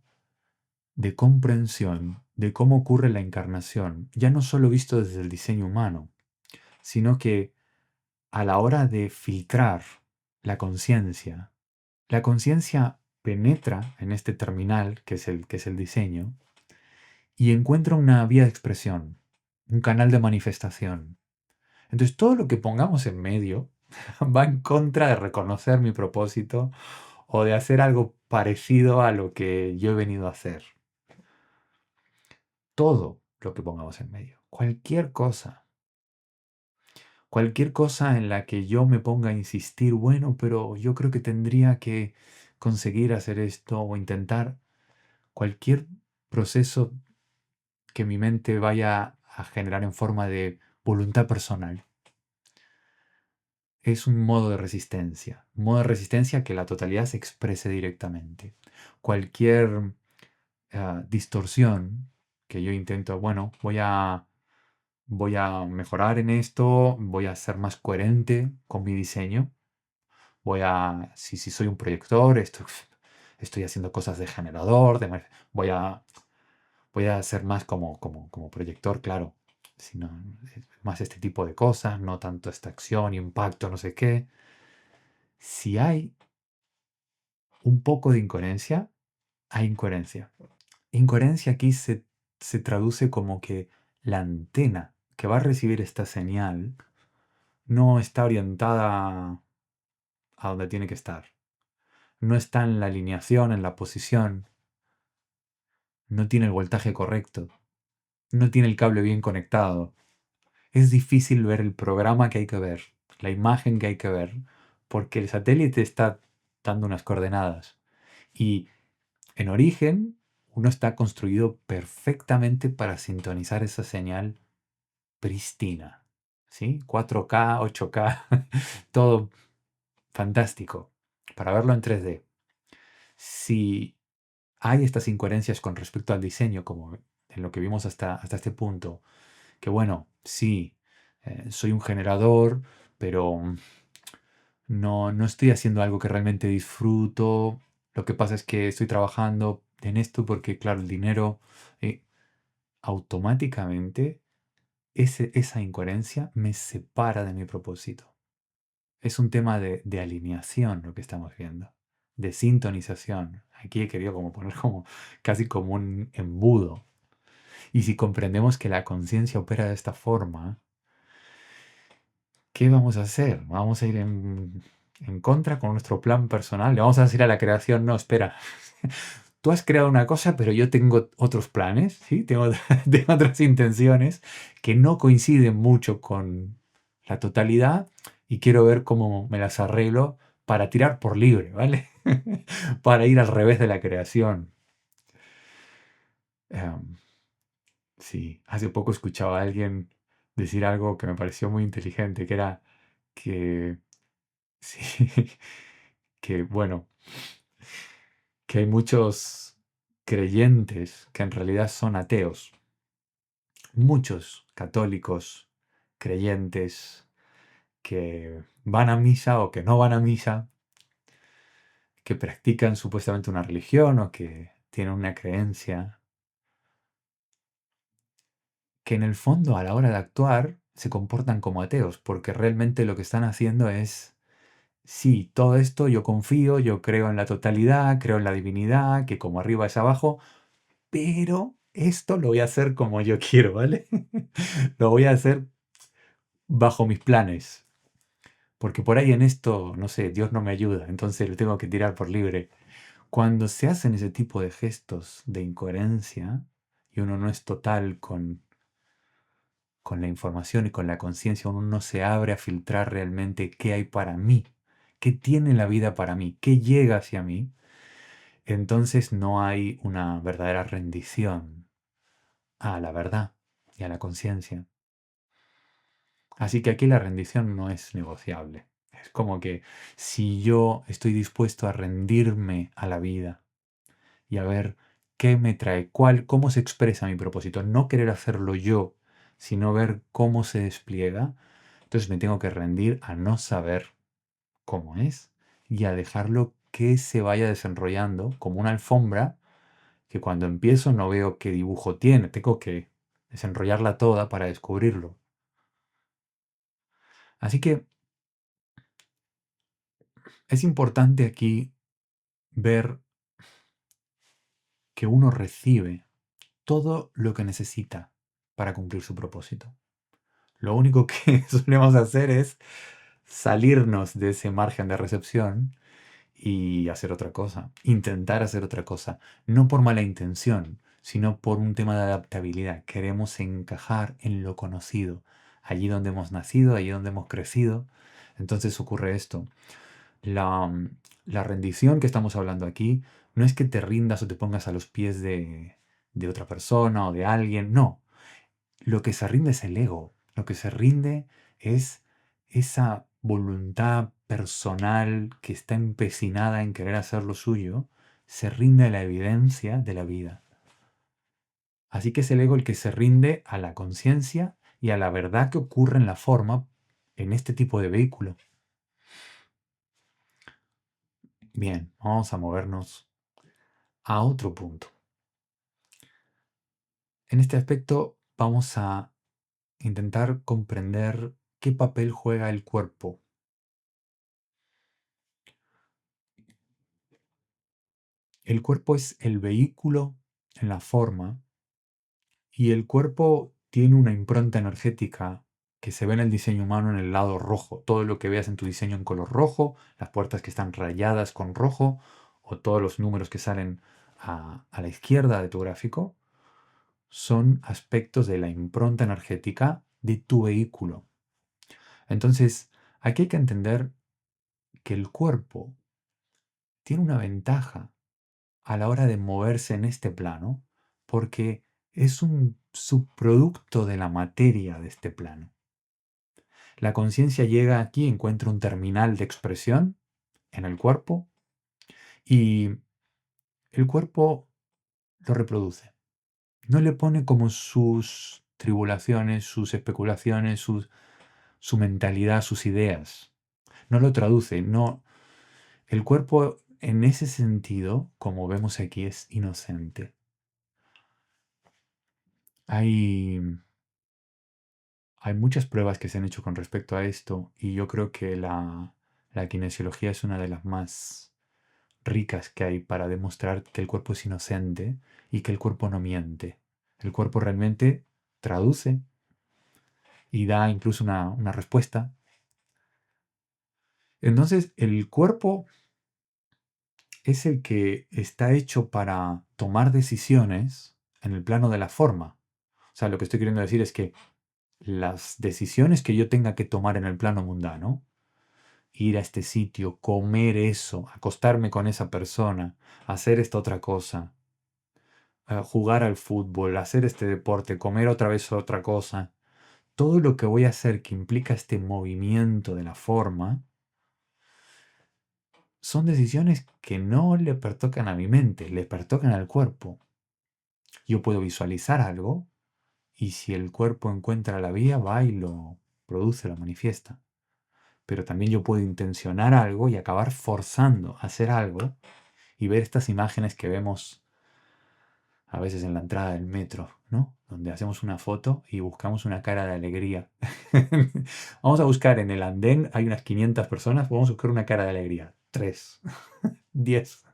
de comprensión de cómo ocurre la encarnación, ya no solo visto desde el diseño humano, sino que a la hora de filtrar la conciencia penetra en este terminal, que es el diseño, y encuentra una vía de expresión, un canal de manifestación. Entonces todo lo que pongamos en medio va en contra de reconocer mi propósito o de hacer algo parecido a lo que yo he venido a hacer. Todo lo que pongamos en medio, cualquier cosa en la que yo me ponga a insistir, bueno, pero yo creo que tendría que conseguir hacer esto o intentar cualquier proceso que mi mente vaya a generar en forma de voluntad personal. Es un modo de resistencia que la totalidad se exprese directamente. Cualquier distorsión que yo intento, bueno, voy a mejorar en esto, voy a ser más coherente con mi diseño, si soy un proyector, estoy haciendo cosas de generador, voy a, voy a ser más como proyector, claro, sino más este tipo de cosas, no tanto esta acción, impacto, no sé qué. Si hay un poco de incoherencia, hay incoherencia. Incoherencia aquí se traduce como que la antena que va a recibir esta señal no está orientada a donde tiene que estar. No está en la alineación, en la posición, no tiene el voltaje correcto, no tiene el cable bien conectado. Es difícil ver el programa que hay que ver, la imagen que hay que ver, porque el satélite está dando unas coordenadas. Y en origen, uno está construido perfectamente para sintonizar esa señal pristina. ¿Sí? 4K, 8K, todo fantástico para verlo en 3D. Si hay estas incoherencias con respecto al diseño, como en lo que vimos hasta este punto, que bueno, sí, soy un generador, pero no estoy haciendo algo que realmente disfruto. Lo que pasa es que estoy trabajando en esto porque, claro, el dinero, eh, automáticamente, esa incoherencia me separa de mi propósito. Es un tema de alineación lo que estamos viendo, de sintonización. Aquí he querido como poner como casi como un embudo. Y si comprendemos que la conciencia opera de esta forma, ¿qué vamos a hacer? ¿Vamos a ir en contra con nuestro plan personal? ¿Le vamos a decir a la creación, no, espera, tú has creado una cosa, pero yo tengo otros planes, ¿sí? Tengo otras intenciones que no coinciden mucho con la totalidad y quiero ver cómo me las arreglo para tirar por libre, ¿vale? Para ir al revés de la creación. Em, sí, hace poco escuchaba a alguien decir algo que me pareció muy inteligente, que era que, sí, que bueno, que hay muchos creyentes que en realidad son ateos. Muchos católicos creyentes que van a misa o que no van a misa, que practican supuestamente una religión o que tienen una creencia, que en el fondo a la hora de actuar se comportan como ateos, porque realmente lo que están haciendo es, sí, todo esto yo confío, yo creo en la totalidad, creo en la divinidad, que como arriba es abajo, pero esto lo voy a hacer como yo quiero, ¿vale? Lo voy a hacer bajo mis planes. Porque por ahí en esto, no sé, Dios no me ayuda, entonces lo tengo que tirar por libre. Cuando se hacen ese tipo de gestos de incoherencia y uno no es total con la información y con la conciencia, uno no se abre a filtrar realmente qué hay para mí, qué tiene la vida para mí, qué llega hacia mí, entonces no hay una verdadera rendición a la verdad y a la conciencia. Así que aquí la rendición no es negociable. Es como que si yo estoy dispuesto a rendirme a la vida y a ver qué me trae, cómo se expresa mi propósito. No querer hacerlo yo, sino ver cómo se despliega. Entonces me tengo que rendir a no saber cómo es y a dejarlo que se vaya desenrollando como una alfombra que cuando empiezo no veo qué dibujo tiene, tengo que desenrollarla toda para descubrirlo. Así que es importante aquí ver que uno recibe todo lo que necesita para cumplir su propósito. Lo único que solemos hacer es salirnos de ese margen de recepción y hacer otra cosa, intentar hacer otra cosa, no por mala intención, sino por un tema de adaptabilidad. Queremos encajar en lo conocido, allí donde hemos nacido, allí donde hemos crecido. Entonces ocurre esto. La, la rendición que estamos hablando aquí no es que te rindas o te pongas a los pies de otra persona o de alguien, no. Lo que se rinde es el ego. Lo que se rinde es esa voluntad personal que está empecinada en querer hacer lo suyo, se rinde a la evidencia de la vida. Así que es el ego el que se rinde a la conciencia y a la verdad que ocurre en la forma en este tipo de vehículo. Bien, vamos a movernos a otro punto. En este aspecto vamos a intentar comprender qué papel juega el cuerpo. El cuerpo es el vehículo en la forma y el cuerpo tiene una impronta energética que se ve en el diseño humano en el lado rojo. Todo lo que veas en tu diseño en color rojo, las puertas que están rayadas con rojo o todos los números que salen a la izquierda de tu gráfico son aspectos de la impronta energética de tu vehículo. Entonces, aquí hay que entender que el cuerpo tiene una ventaja a la hora de moverse en este plano, porque es un subproducto de la materia de este plano. La conciencia llega aquí, encuentra un terminal de expresión en el cuerpo y el cuerpo lo reproduce. No le pone como sus tribulaciones, sus especulaciones, su mentalidad, sus ideas. No lo traduce, no. El cuerpo en ese sentido, como vemos aquí, es inocente. Hay Hay muchas pruebas que se han hecho con respecto a esto y yo creo que la kinesiología es una de las más ricas que hay para demostrar que el cuerpo es inocente y que el cuerpo no miente. El cuerpo realmente traduce y da incluso una respuesta. Entonces, el cuerpo es el que está hecho para tomar decisiones en el plano de la forma. O sea, lo que estoy queriendo decir es que las decisiones que yo tenga que tomar en el plano mundano, ir a este sitio, comer eso, acostarme con esa persona, hacer esta otra cosa, jugar al fútbol, hacer este deporte, comer otra vez otra cosa, todo lo que voy a hacer que implica este movimiento de la forma, son decisiones que no le pertocan a mi mente, le pertocan al cuerpo. Yo puedo visualizar algo y si el cuerpo encuentra la vía, va y lo produce, lo manifiesta. Pero también yo puedo intencionar algo y acabar forzando a hacer algo y ver estas imágenes que vemos a veces en la entrada del metro, ¿no? Donde hacemos una foto y buscamos una cara de alegría. Vamos a buscar en el andén, hay unas 500 personas, vamos a buscar una cara de alegría. 3, 10.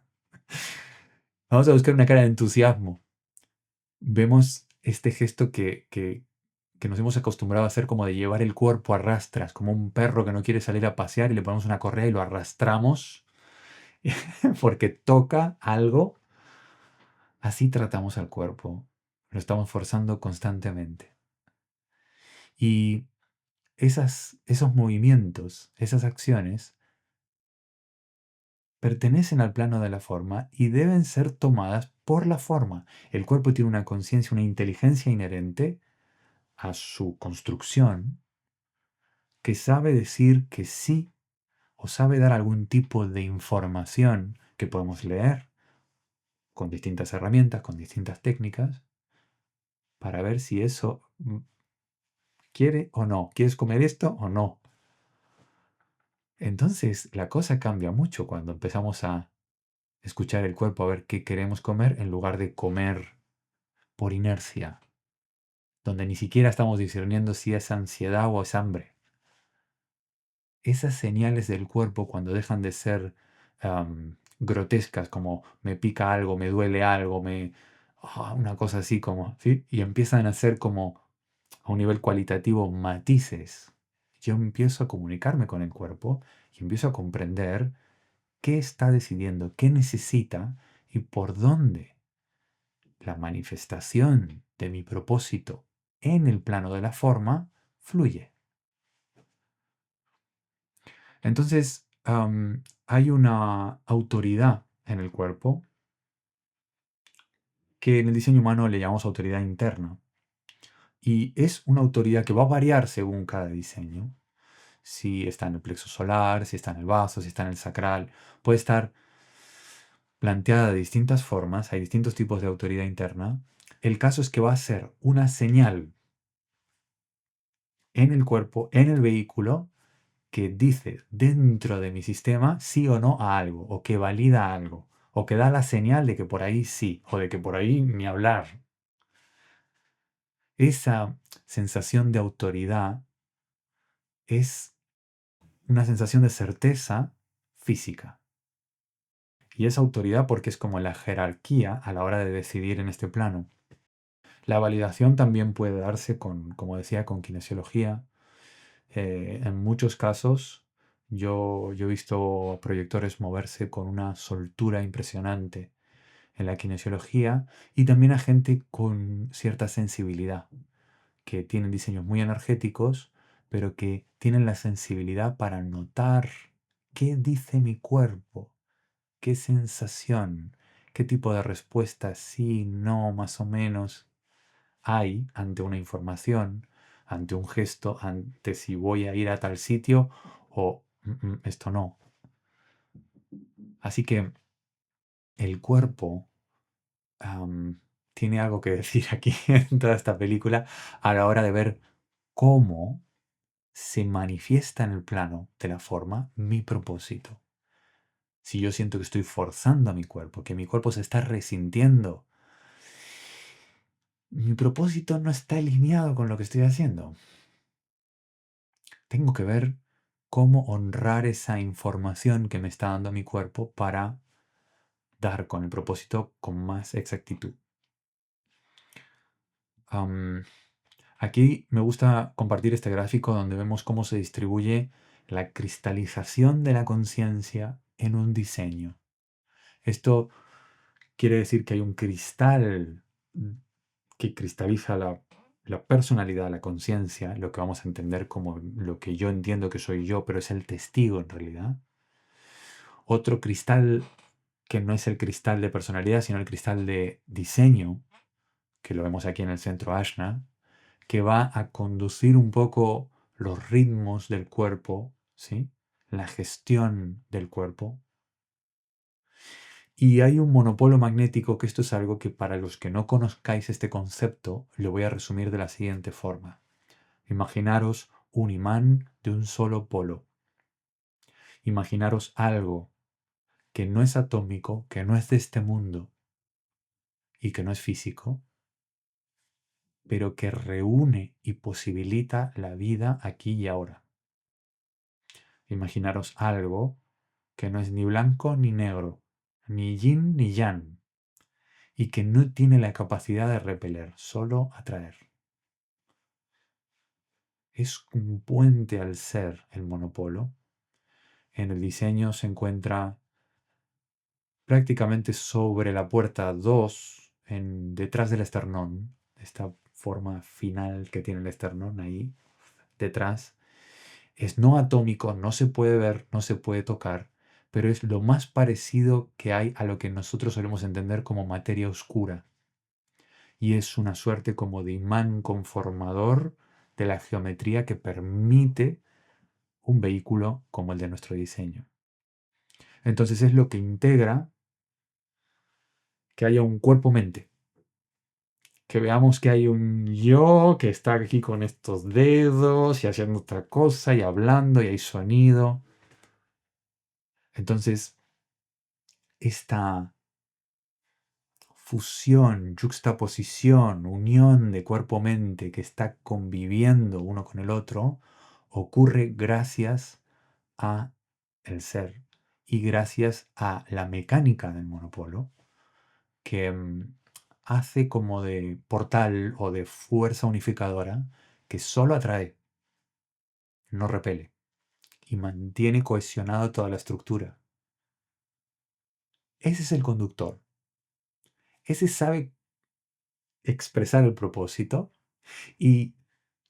Vamos a buscar una cara de entusiasmo. Vemos este gesto que nos hemos acostumbrado a hacer como de llevar el cuerpo a rastras, como un perro que no quiere salir a pasear y le ponemos una correa y lo arrastramos porque toca algo. Así tratamos al cuerpo. Lo estamos forzando constantemente. Y esos movimientos, esas acciones, pertenecen al plano de la forma y deben ser tomadas por la forma. El cuerpo tiene una conciencia, una inteligencia inherente a su construcción que sabe decir que sí o sabe dar algún tipo de información que podemos leer con distintas herramientas, con distintas técnicas, para ver si eso quiere o no, quieres comer esto o no. Entonces la cosa cambia mucho cuando empezamos a escuchar el cuerpo a ver qué queremos comer en lugar de comer por inercia, donde ni siquiera estamos discerniendo si es ansiedad o es hambre. Esas señales del cuerpo cuando dejan de ser grotescas, como me pica algo, me duele algo, una cosa así como, ¿sí? Y empiezan a ser como a un nivel cualitativo matices. Yo empiezo a comunicarme con el cuerpo y empiezo a comprender qué está decidiendo, qué necesita y por dónde la manifestación de mi propósito en el plano de la forma fluye. Entonces, hay una autoridad en el cuerpo que en el diseño humano le llamamos autoridad interna. Y es una autoridad que va a variar según cada diseño. Si está en el plexo solar, si está en el vaso, si está en el sacral. Puede estar planteada de distintas formas, hay distintos tipos de autoridad interna. El caso es que va a ser una señal en el cuerpo, en el vehículo, que dice dentro de mi sistema sí o no a algo, o que valida algo, o que da la señal de que por ahí sí, o de que por ahí ni hablar. Esa sensación de autoridad es una sensación de certeza física. Y es autoridad porque es como la jerarquía a la hora de decidir en este plano. La validación también puede darse con, como decía, con kinesiología. En muchos casos yo he visto proyectores moverse con una soltura impresionante en la kinesiología y también a gente con cierta sensibilidad, que tienen diseños muy energéticos, pero que tienen la sensibilidad para notar qué dice mi cuerpo, qué sensación, qué tipo de respuesta, sí, no, más o menos hay ante una información, ante un gesto, ante si voy a ir a tal sitio o esto no. Así que el cuerpo tiene algo que decir aquí en toda esta película a la hora de ver cómo se manifiesta en el plano de la forma mi propósito. Si yo siento que estoy forzando a mi cuerpo, que mi cuerpo se está resintiendo, mi propósito no está alineado con lo que estoy haciendo. Tengo que ver cómo honrar esa información que me está dando mi cuerpo para dar con el propósito con más exactitud. Aquí me gusta compartir este gráfico donde vemos cómo se distribuye la cristalización de la conciencia en un diseño. Esto quiere decir que hay un cristal que cristaliza la personalidad, la conciencia, lo que vamos a entender como lo que yo entiendo que soy yo, pero es el testigo en realidad. Otro cristal que no es el cristal de personalidad, sino el cristal de diseño, que lo vemos aquí en el centro Ashna, que va a conducir un poco los ritmos del cuerpo, ¿sí? La gestión del cuerpo. Y hay un monopolo magnético, que esto es algo que para los que no conozcáis este concepto, lo voy a resumir de la siguiente forma. Imaginaros un imán de un solo polo. Imaginaros algo que no es atómico, que no es de este mundo y que no es físico, pero que reúne y posibilita la vida aquí y ahora. Imaginaros algo que no es ni blanco ni negro, ni yin ni yang, y que no tiene la capacidad de repeler, solo atraer. Es un puente al ser el monopolo. En el diseño se encuentra prácticamente sobre la puerta 2, detrás del esternón, esta forma final que tiene el esternón ahí detrás. Es no atómico, no se puede ver, no se puede tocar, pero es lo más parecido que hay a lo que nosotros solemos entender como materia oscura. Y es una suerte como de imán conformador de la geometría que permite un vehículo como el de nuestro diseño. Entonces es lo que integra que haya un cuerpo-mente, que veamos que hay un yo que está aquí con estos dedos y haciendo otra cosa y hablando y hay sonido. Entonces, esta fusión, yuxtaposición, unión de cuerpo-mente que está conviviendo uno con el otro, ocurre gracias a el ser y gracias a la mecánica del monopolo que hace como de portal o de fuerza unificadora que solo atrae, no repele y mantiene cohesionado toda la estructura. Ese es el conductor. Ese sabe expresar el propósito y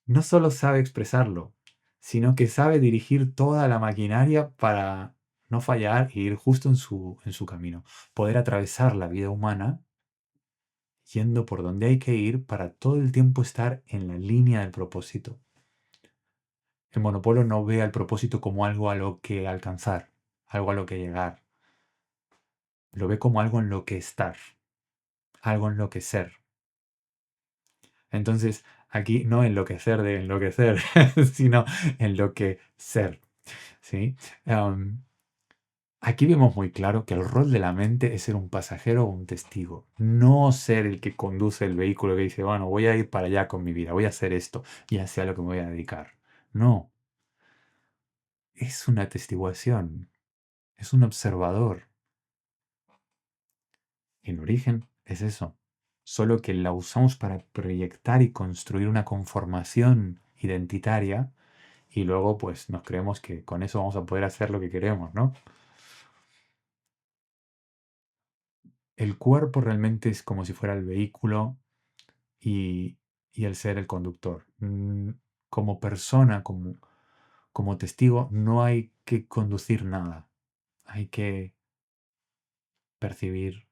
no solo sabe expresarlo, sino que sabe dirigir toda la maquinaria para no fallar e ir justo en su camino. Poder atravesar la vida humana yendo por donde hay que ir para todo el tiempo estar en la línea del propósito. El monopolio no ve al propósito como algo a lo que alcanzar, algo a lo que llegar. Lo ve como algo en lo que estar, algo en lo que ser. Entonces, aquí no enloquecer de enloquecer, sino en lo que ser. ¿Sí? Aquí vemos muy claro que el rol de la mente es ser un pasajero o un testigo, no ser el que conduce el vehículo que dice, bueno, voy a ir para allá con mi vida, voy a hacer esto, ya sea lo que me voy a dedicar. No, es una atestiguación, es un observador. En origen es eso, solo que la usamos para proyectar y construir una conformación identitaria y luego pues nos creemos que con eso vamos a poder hacer lo que queremos, ¿no? El cuerpo realmente es como si fuera el vehículo y, y el ser el conductor. Como persona, como testigo, no hay que conducir nada. Hay que percibir,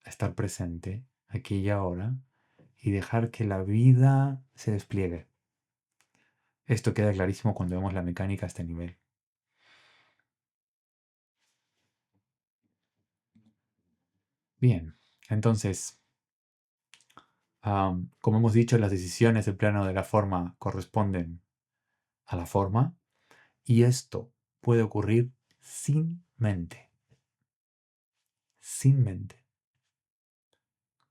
estar presente aquí y ahora y dejar que la vida se despliegue. Esto queda clarísimo cuando vemos la mecánica a este nivel. Bien, entonces, como hemos dicho, las decisiones del plano de la forma corresponden a la forma y esto puede ocurrir sin mente, sin mente,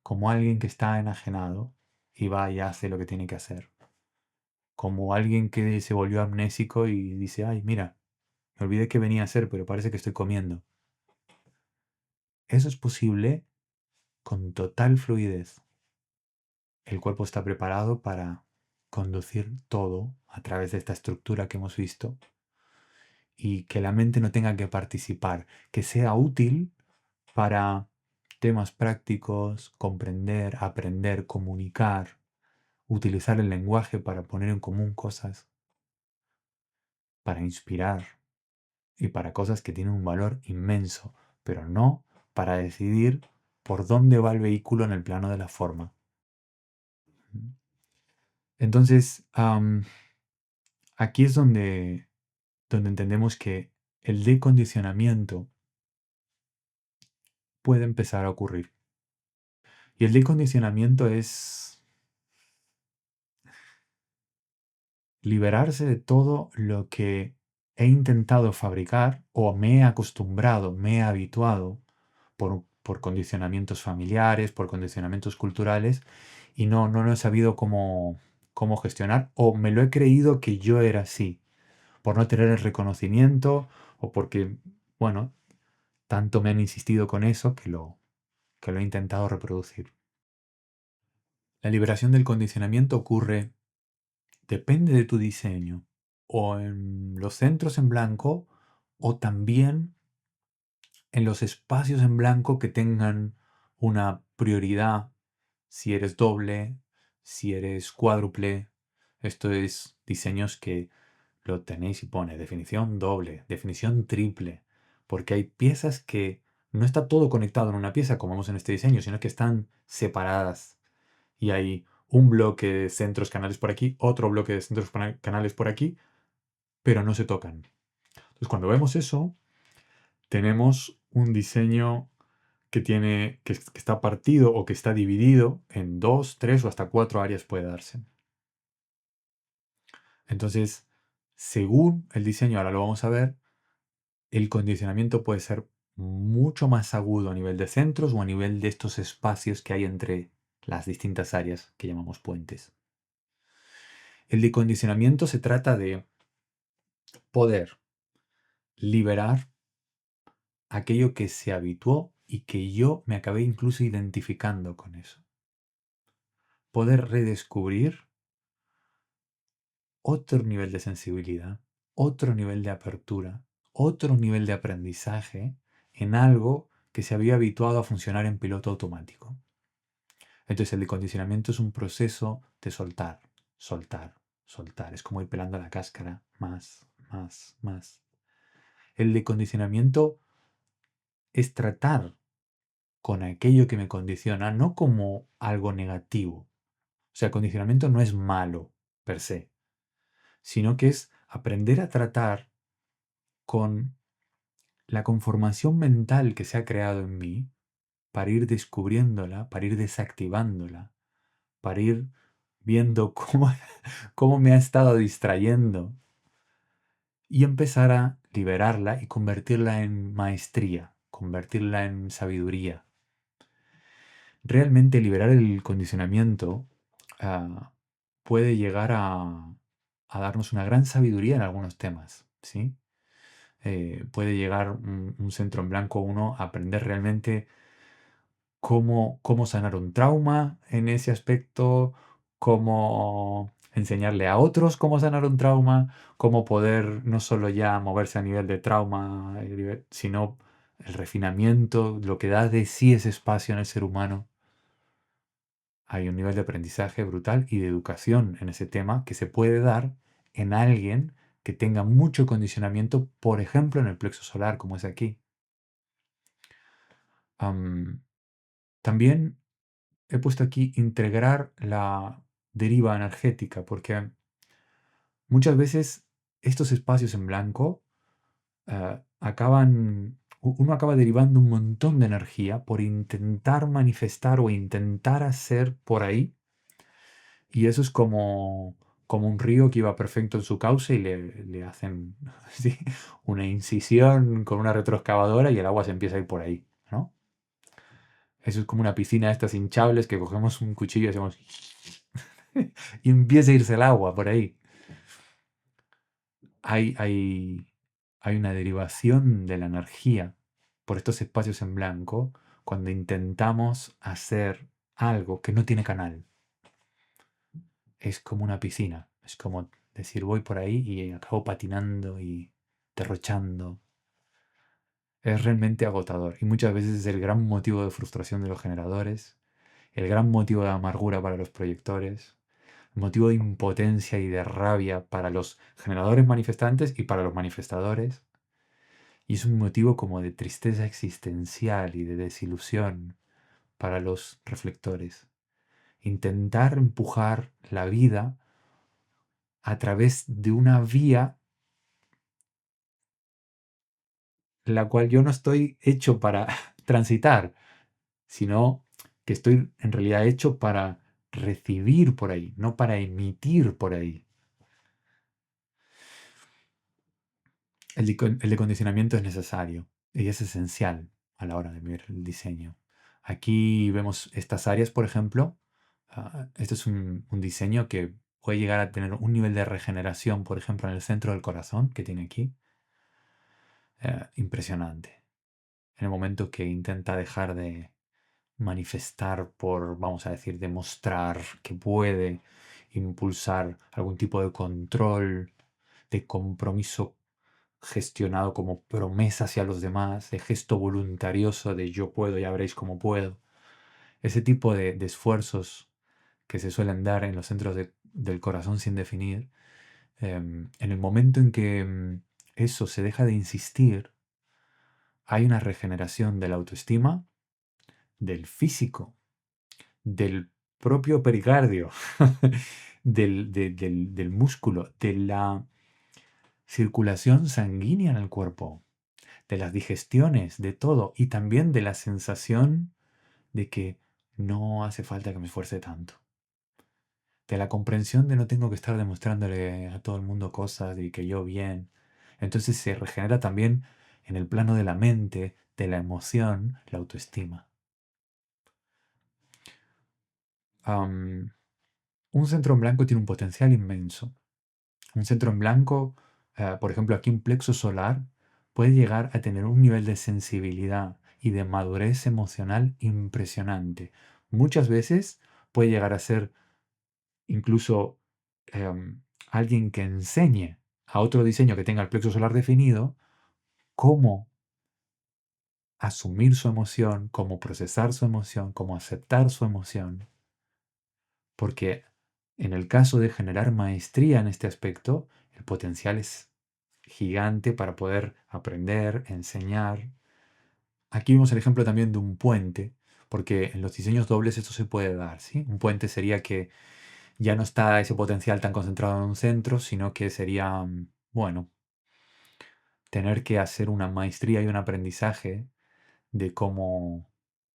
como alguien que está enajenado y va y hace lo que tiene que hacer, como alguien que se volvió amnésico y dice, ay, mira, me olvidé que venía a hacer, pero parece que estoy comiendo. Eso es posible con total fluidez. El cuerpo está preparado para conducir todo a través de esta estructura que hemos visto y que la mente no tenga que participar, que sea útil para temas prácticos, comprender, aprender, comunicar, utilizar el lenguaje para poner en común cosas, para inspirar y para cosas que tienen un valor inmenso, pero no para decidir por dónde va el vehículo en el plano de la forma. Entonces, aquí es donde entendemos que el decondicionamiento puede empezar a ocurrir. Y el decondicionamiento es liberarse de todo lo que he intentado fabricar o me he acostumbrado, me he habituado por condicionamientos familiares, por condicionamientos culturales y no lo he sabido cómo gestionar o me lo he creído que yo era así, por no tener el reconocimiento o porque, bueno, tanto me han insistido con eso que lo he intentado reproducir. La liberación del condicionamiento ocurre, depende de tu diseño, o en los centros en blanco o también en los espacios en blanco que tengan una prioridad, si eres doble, si eres cuádruple. Esto es diseños que lo tenéis y pone definición doble, definición triple, porque hay piezas que no está todo conectado en una pieza como vemos en este diseño, sino que están separadas y hay un bloque de centros canales por aquí, otro bloque de centros canales por aquí, pero no se tocan. Entonces, cuando vemos eso, tenemos un diseño que está partido o que está dividido en 2, 3 o hasta 4 áreas puede darse. Entonces, según el diseño, ahora lo vamos a ver, el condicionamiento puede ser mucho más agudo a nivel de centros o a nivel de estos espacios que hay entre las distintas áreas que llamamos puentes. El decondicionamiento se trata de poder liberar aquello que se habituó y que yo me acabé incluso identificando con eso. Poder redescubrir otro nivel de sensibilidad, otro nivel de apertura, otro nivel de aprendizaje en algo que se había habituado a funcionar en piloto automático. Entonces el decondicionamiento es un proceso de soltar, soltar, soltar. Es como ir pelando la cáscara más, más, más. El decondicionamiento es tratar con aquello que me condiciona no como algo negativo. O sea, el condicionamiento no es malo per se, sino que es aprender a tratar con la conformación mental que se ha creado en mí para ir descubriéndola, para ir desactivándola, para ir viendo cómo me ha estado distrayendo y empezar a liberarla y convertirla en maestría, convertirla en sabiduría. Realmente liberar el condicionamiento ah, puede llegar a darnos una gran sabiduría en algunos temas, ¿sí? Puede llegar un centro en blanco uno a aprender realmente cómo sanar un trauma en ese aspecto, cómo enseñarle a otros cómo sanar un trauma, cómo poder no solo ya moverse a nivel de trauma, sino el refinamiento, lo que da de sí ese espacio en el ser humano. Hay un nivel de aprendizaje brutal y de educación en ese tema que se puede dar en alguien que tenga mucho condicionamiento, por ejemplo, en el plexo solar, como es aquí. También he puesto aquí integrar la deriva energética, porque muchas veces estos espacios en blanco uno acaba derivando un montón de energía por intentar manifestar o intentar hacer por ahí, y eso es como un río que iba perfecto en su cauce y le hacen ¿sí? una incisión con una retroexcavadora y el agua se empieza a ir por ahí, ¿no? Eso es como una piscina de estas hinchables que cogemos un cuchillo y hacemos y empieza a irse el agua por ahí. Hay, hay, hay una derivación de la energía por estos espacios en blanco cuando intentamos hacer algo que no tiene canal. Es como una piscina. Es como decir, voy por ahí y acabo patinando y derrochando. Es realmente agotador y muchas veces es el gran motivo de frustración de los generadores, el gran motivo de amargura para los proyectores, motivo de impotencia y de rabia para los generadores manifestantes y para los manifestadores. Y es un motivo como de tristeza existencial y de desilusión para los reflectores. Intentar empujar la vida a través de una vía la cual yo no estoy hecho para transitar, sino que estoy en realidad hecho para recibir por ahí, no para emitir por ahí. El decondicionamiento es necesario y es esencial a la hora de ver el diseño. Aquí vemos estas áreas, por ejemplo. Este es un diseño que puede llegar a tener un nivel de regeneración, por ejemplo, en el centro del corazón que tiene aquí. Impresionante. En el momento que intenta dejar de manifestar por, vamos a decir, demostrar que puede impulsar algún tipo de control, de compromiso gestionado como promesa hacia los demás, de gesto voluntarioso de yo puedo, ya veréis cómo puedo. Ese tipo de esfuerzos que se suelen dar en los centros del corazón sin definir, en el momento en que eso se deja de insistir, hay una regeneración de la autoestima, del físico, del propio pericardio, del músculo, de la circulación sanguínea en el cuerpo. de las digestiones, de todo, y también de la sensación de que no hace falta que me esfuerce tanto. De la comprensión de no tengo que estar demostrándole a todo el mundo cosas y que yo bien. Entonces se regenera también en el plano de la mente, de la emoción, la autoestima. Am, un centro en blanco tiene un potencial inmenso. Un centro en blanco, por ejemplo, aquí un plexo solar, puede llegar a tener un nivel de sensibilidad y de madurez emocional impresionante. Muchas veces puede llegar a ser incluso alguien que enseñe a otro diseño que tenga el plexo solar definido cómo asumir su emoción, cómo procesar su emoción, cómo aceptar su emoción. Porque en el caso de generar maestría en este aspecto, el potencial es gigante para poder aprender, enseñar. Aquí vemos el ejemplo también de un puente, porque en los diseños dobles esto se puede dar, ¿sí? Un puente sería que ya no está ese potencial tan concentrado en un centro, sino que sería, bueno, tener que hacer una maestría y un aprendizaje de cómo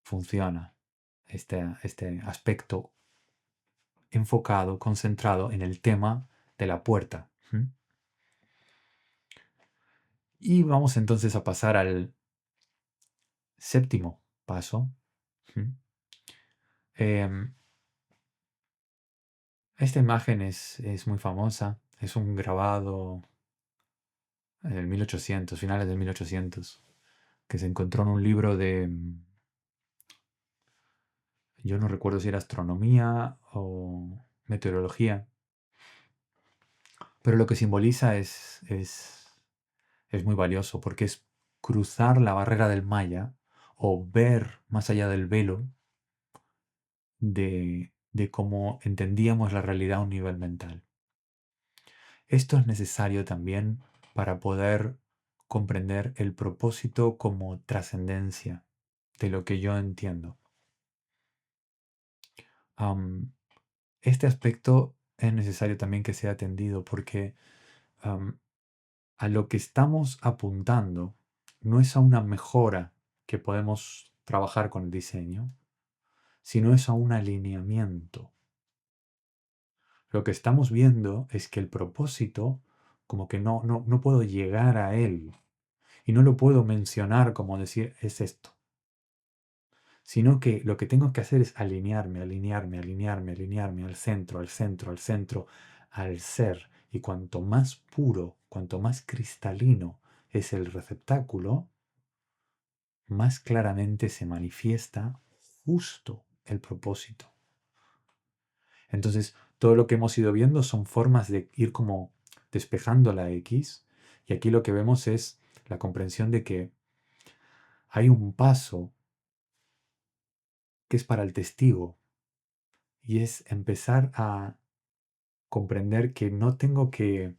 funciona este aspecto enfocado, concentrado en el tema de la puerta. ¿Mm? Y vamos entonces a pasar al séptimo paso. ¿Mm? Em, esta imagen es muy famosa. Es un grabado en el 1800, finales del 1800, que se encontró en un libro de, yo no recuerdo si era astronomía o meteorología, pero lo que simboliza es muy valioso porque es cruzar la barrera del Maya o ver más allá del velo de cómo entendíamos la realidad a un nivel mental. Esto es necesario también para poder comprender el propósito como trascendencia de lo que yo entiendo. Am, este aspecto es necesario también que sea atendido porque am, a lo que estamos apuntando no es a una mejora que podemos trabajar con el diseño, sino es a un alineamiento. Lo que estamos viendo es que el propósito, como que no puedo llegar a él y no lo puedo mencionar como decir es esto, sino que lo que tengo que hacer es alinearme, alinearme, alinearme, alinearme al centro, al centro, al centro, al ser. Y cuanto más puro, cuanto más cristalino es el receptáculo, más claramente se manifiesta justo el propósito. Entonces, todo lo que hemos ido viendo son formas de ir como despejando la X. Y aquí lo que vemos es la comprensión de que hay un paso que es para el testigo. Y es empezar a comprender que no tengo que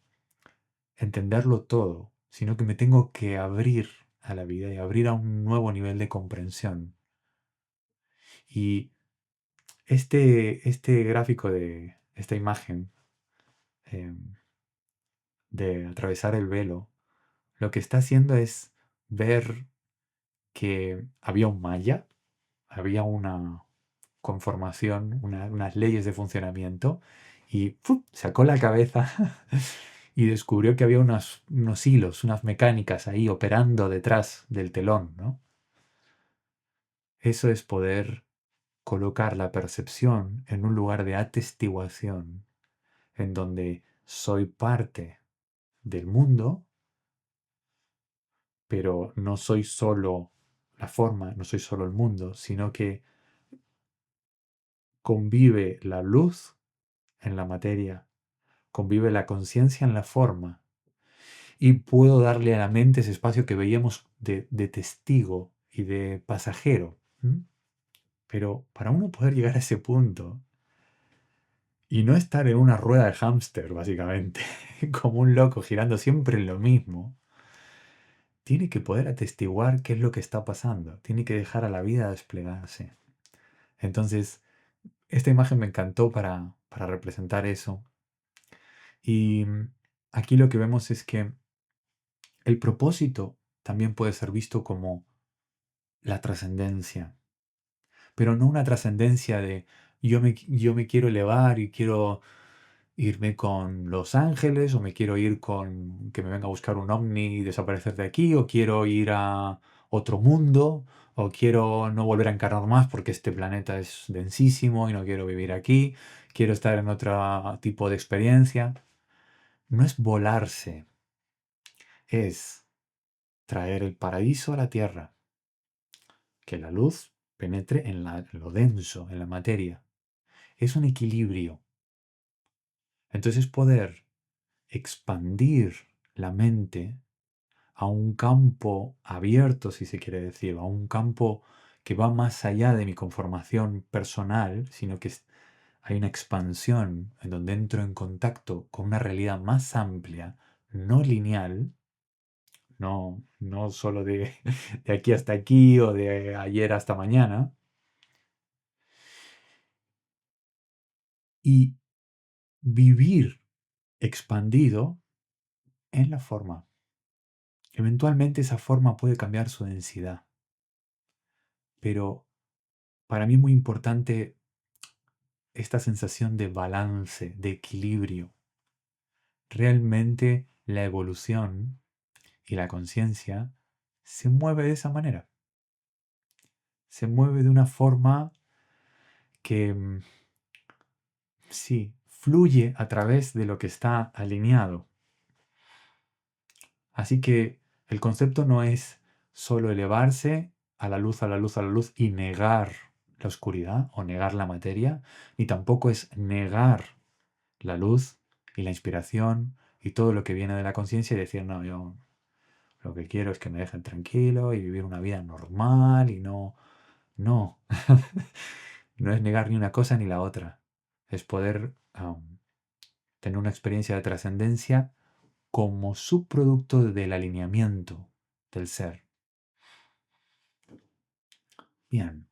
entenderlo todo, sino que me tengo que abrir a la vida y abrir a un nuevo nivel de comprensión. Y este gráfico de esta imagen em, de atravesar el velo, lo que está haciendo es ver que había un maya, había una conformación, unas leyes de funcionamiento, y ¡fu! Sacó la cabeza y descubrió que había unos hilos, unas mecánicas ahí operando detrás del telón, ¿no? Eso es poder colocar la percepción en un lugar de atestiguación, en donde soy parte del mundo, pero no soy solo la forma, no soy solo el mundo, sino que convive la luz en la materia, convive la conciencia en la forma, y puedo darle a la mente ese espacio que veíamos de testigo y de pasajero. ¿M? Pero para uno poder llegar a ese punto y no estar en una rueda de hámster, básicamente, como un loco girando siempre en lo mismo, tiene que poder atestiguar qué es lo que está pasando, tiene que dejar a la vida desplegarse. Entonces, esta imagen me encantó para representar eso. Y aquí lo que vemos es que el propósito también puede ser visto como la trascendencia, pero no una trascendencia de yo me quiero elevar y quiero irme con los ángeles, o me quiero ir con que me venga a buscar un ovni y desaparecer de aquí, o quiero ir a otro mundo, o quiero no volver a encarnar más porque este planeta es densísimo y no quiero vivir aquí, quiero estar en otro tipo de experiencia. No es volarse, es traer el paraíso a la tierra, que la luz penetre en lo denso, en la materia. Es un equilibrio. Entonces poder expandir la mente a un campo abierto, si se quiere decir, a un campo que va más allá de mi conformación personal, sino que hay una expansión en donde entro en contacto con una realidad más amplia, no lineal, no solo de aquí hasta aquí o de ayer hasta mañana, y vivir expandido en la forma. Eventualmente esa forma puede cambiar su densidad, pero para mí es muy importante esta sensación de balance, de equilibrio. Realmente la evolución y la conciencia se mueve de esa manera. Se mueve de una forma que sí, fluye a través de lo que está alineado. Así que el concepto no es solo elevarse a la luz, a la luz, a la luz y negar la oscuridad o negar la materia, ni tampoco es negar la luz y la inspiración y todo lo que viene de la conciencia y decir, no, yo lo que quiero es que me dejen tranquilo y vivir una vida normal y no, no, no es negar ni una cosa ni la otra, es poder tener una experiencia de trascendencia como subproducto del alineamiento del ser. Bien,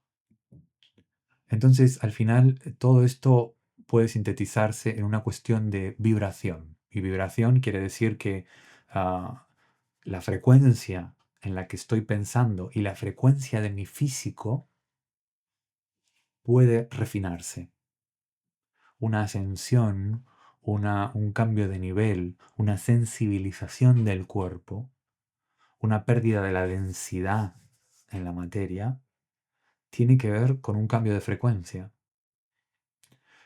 entonces al final todo esto puede sintetizarse en una cuestión de vibración. Y vibración quiere decir que la frecuencia en la que estoy pensando y la frecuencia de mi físico puede refinarse. Una ascensión, un cambio de nivel, una sensibilización del cuerpo, una pérdida de la densidad en la materia, tiene que ver con un cambio de frecuencia.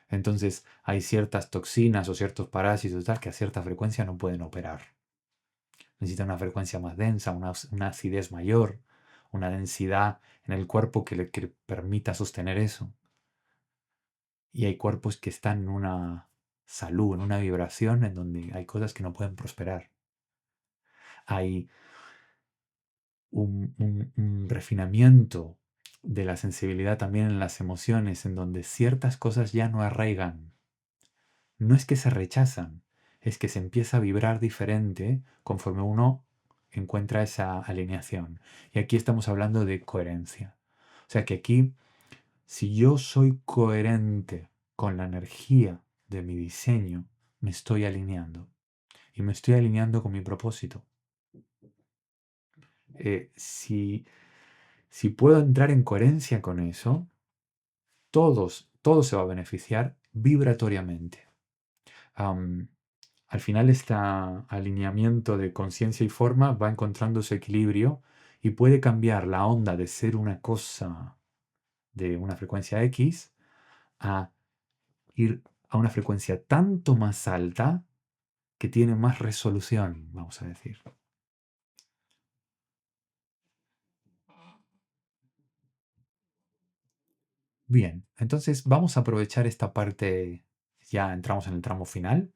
Entonces hay ciertas toxinas o ciertos parásitos tal, que a cierta frecuencia no pueden operar. Necesitan una frecuencia más densa, una acidez mayor, una densidad en el cuerpo que le permita sostener eso. Y hay cuerpos que están en una salud, en una vibración en donde hay cosas que no pueden prosperar. Hay un refinamiento de la sensibilidad también en las emociones, en donde ciertas cosas ya no arraigan. No es que se rechazan, es que se empieza a vibrar diferente conforme uno encuentra esa alineación. Y aquí estamos hablando de coherencia. O sea que aquí, si yo soy coherente con la energía de mi diseño, me estoy alineando. Y me estoy alineando con mi propósito. Si puedo entrar en coherencia con eso, todo se va a beneficiar vibratoriamente. Al final este alineamiento de conciencia y forma va encontrando su equilibrio y puede cambiar la onda de ser una cosa de una frecuencia X a ir a una frecuencia tanto más alta que tiene más resolución, vamos a decir. Bien, entonces vamos a aprovechar esta parte, ya entramos en el tramo final,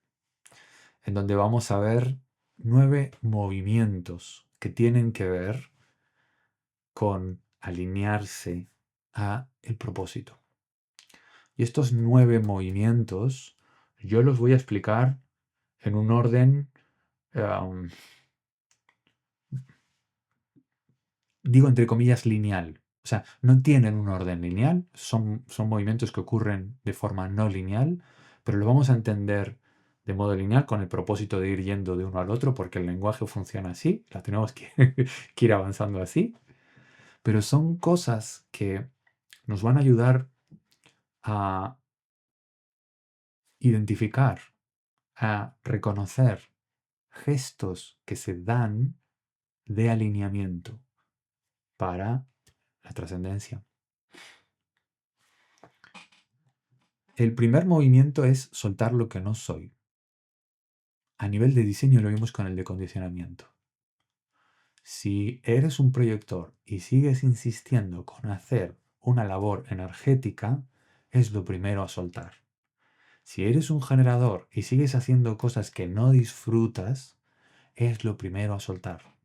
en donde vamos a ver 9 movimientos que tienen que ver con alinearse a el propósito. Y estos 9 movimientos yo los voy a explicar en un orden, um, digo entre comillas, lineal. O sea, no tienen un orden lineal, son movimientos que ocurren de forma no lineal, pero lo vamos a entender de modo lineal con el propósito de ir yendo de uno al otro, porque el lenguaje funciona así, la tenemos que, que ir avanzando así, pero son cosas que nos van a ayudar a identificar, a reconocer gestos que se dan de alineamiento para la trascendencia. El primer movimiento es soltar lo que no soy. A nivel de diseño lo vimos con el de condicionamiento. Si eres un proyector y sigues insistiendo con hacer una labor energética, es lo primero a soltar. Si eres un generador y sigues haciendo cosas que no disfrutas, es lo primero a soltar.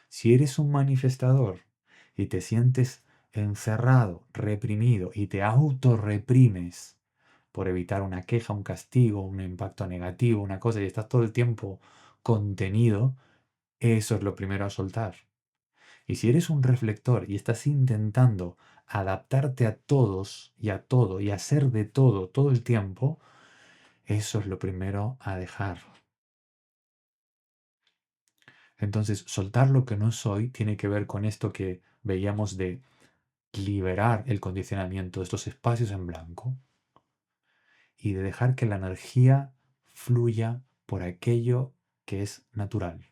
Si eres un manifestador y te sientes encerrado, reprimido y te autorreprimes por evitar una queja, un castigo, un impacto negativo, una cosa y estás todo el tiempo contenido, eso es lo primero a soltar. Y si eres un reflector y estás intentando adaptarte a todos y a todo y hacer de todo todo el tiempo, eso es lo primero a dejar. Entonces, soltar lo que no soy tiene que ver con esto que veíamos de liberar el condicionamiento de estos espacios en blanco y de dejar que la energía fluya por aquello que es natural,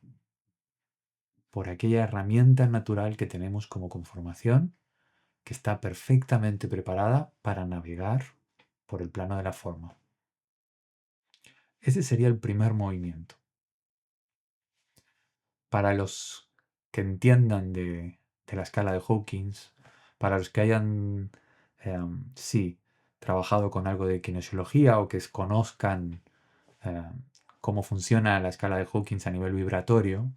por aquella herramienta natural que tenemos como conformación, que está perfectamente preparada para navegar por el plano de la forma. Ese sería el primer movimiento. Para los que entiendan de la escala de Hawkins, para los que hayan, sí, trabajado con algo de kinesiología o que conozcan cómo funciona la escala de Hawkins a nivel vibratorio,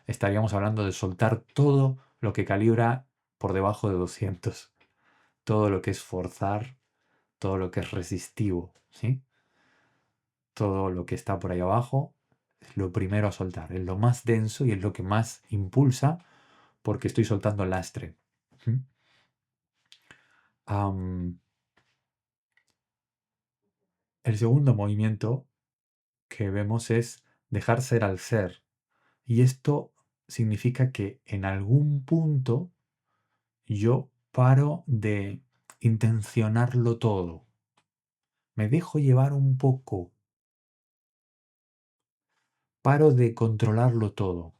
estaríamos hablando de soltar todo lo que calibra por debajo de 200, todo lo que es forzar, todo lo que es resistivo, ¿sí? Todo lo que está por ahí abajo es lo primero a soltar, es lo más denso y es lo que más impulsa porque estoy soltando lastre. ¿Mm? El segundo movimiento que vemos es dejar ser al ser. Y esto significa que en algún punto yo paro de intencionarlo todo. Me dejo llevar un poco. Paro de controlarlo todo.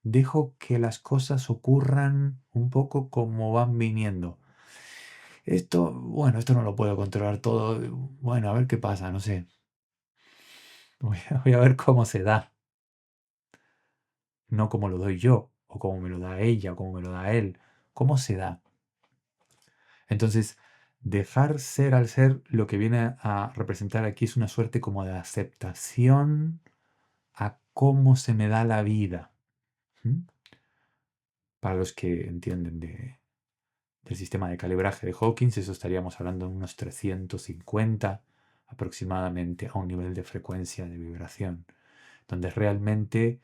Dejo que las cosas ocurran un poco como van viniendo. Esto no lo puedo controlar todo. Bueno, a ver qué pasa, no sé. Voy a ver cómo se da. No como lo doy yo, o como me lo da ella, o como me lo da él. ¿Cómo se da? Entonces, dejar ser al ser lo que viene a representar aquí es una suerte como de aceptación a cómo se me da la vida. ¿Mm? Para los que entienden del sistema de calibraje de Hawkins, eso estaríamos hablando de unos 350 aproximadamente a un nivel de frecuencia de vibración, donde realmente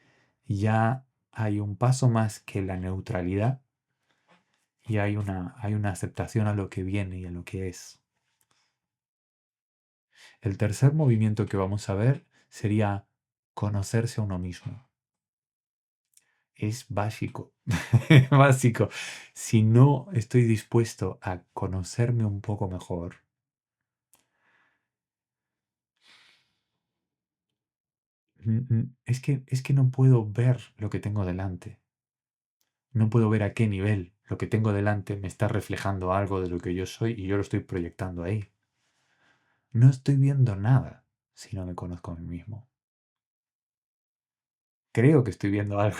ya hay un paso más que la neutralidad y hay una aceptación a lo que viene y a lo que es. El tercer movimiento que vamos a ver sería conocerse a uno mismo. Es básico, básico. Si no estoy dispuesto a conocerme un poco mejor, es que no puedo ver lo que tengo delante. No puedo ver a qué nivel lo que tengo delante me está reflejando algo de lo que yo soy y yo lo estoy proyectando ahí. No estoy viendo nada si no me conozco a mí mismo. Creo que estoy viendo algo,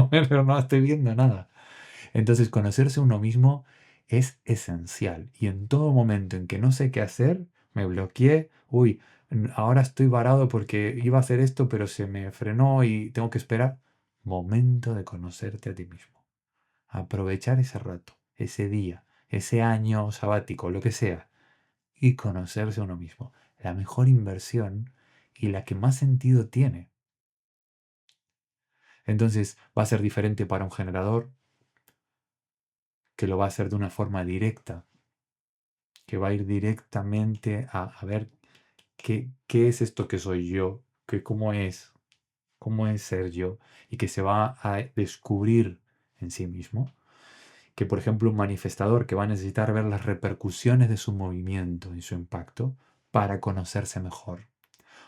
pero no estoy viendo nada. Entonces, conocerse a uno mismo es esencial. Y en todo momento en que no sé qué hacer, me bloqueé, uy, ahora estoy varado porque iba a hacer esto, pero se me frenó y tengo que esperar. Momento de conocerte a ti mismo. Aprovechar ese rato, ese día, ese año sabático, lo que sea, y conocerse a uno mismo. La mejor inversión y la que más sentido tiene. Entonces va a ser diferente para un generador que lo va a hacer de una forma directa, que va a ir directamente a ver ¿Qué es esto que soy yo? ¿Cómo es ser yo? Y que se va a descubrir en sí mismo. Que, por ejemplo, un manifestador que va a necesitar ver las repercusiones de su movimiento y su impacto para conocerse mejor.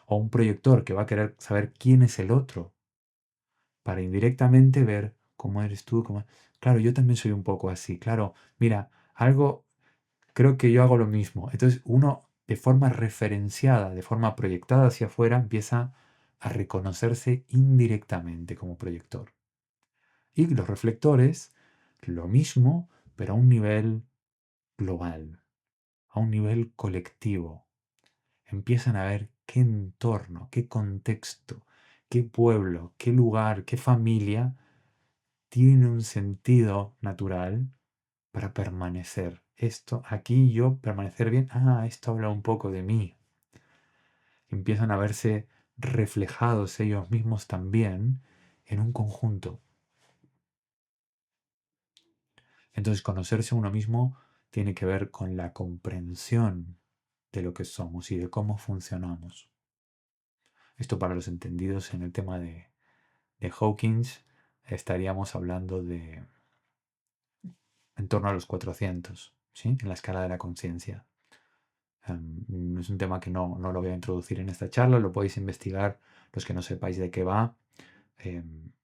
O un proyector que va a querer saber quién es el otro para indirectamente ver cómo eres tú. Claro, yo también soy un poco así. Claro, mira, creo que yo hago lo mismo. Entonces uno de forma referenciada, de forma proyectada hacia afuera, empieza a reconocerse indirectamente como proyector. Y los reflectores, lo mismo, pero a un nivel global, a un nivel colectivo. Empiezan a ver qué entorno, qué contexto, qué pueblo, qué lugar, qué familia tiene un sentido natural para permanecer. Esto, aquí yo permanecer bien, esto habla un poco de mí. Empiezan a verse reflejados ellos mismos también en un conjunto. Entonces, conocerse a uno mismo tiene que ver con la comprensión de lo que somos y de cómo funcionamos. Esto para los entendidos en el tema de Hawkins, estaríamos hablando de en torno a los 400, ¿sí? En la escala de la conciencia. Es un tema que no lo voy a introducir en esta charla, lo podéis investigar los que no sepáis de qué va,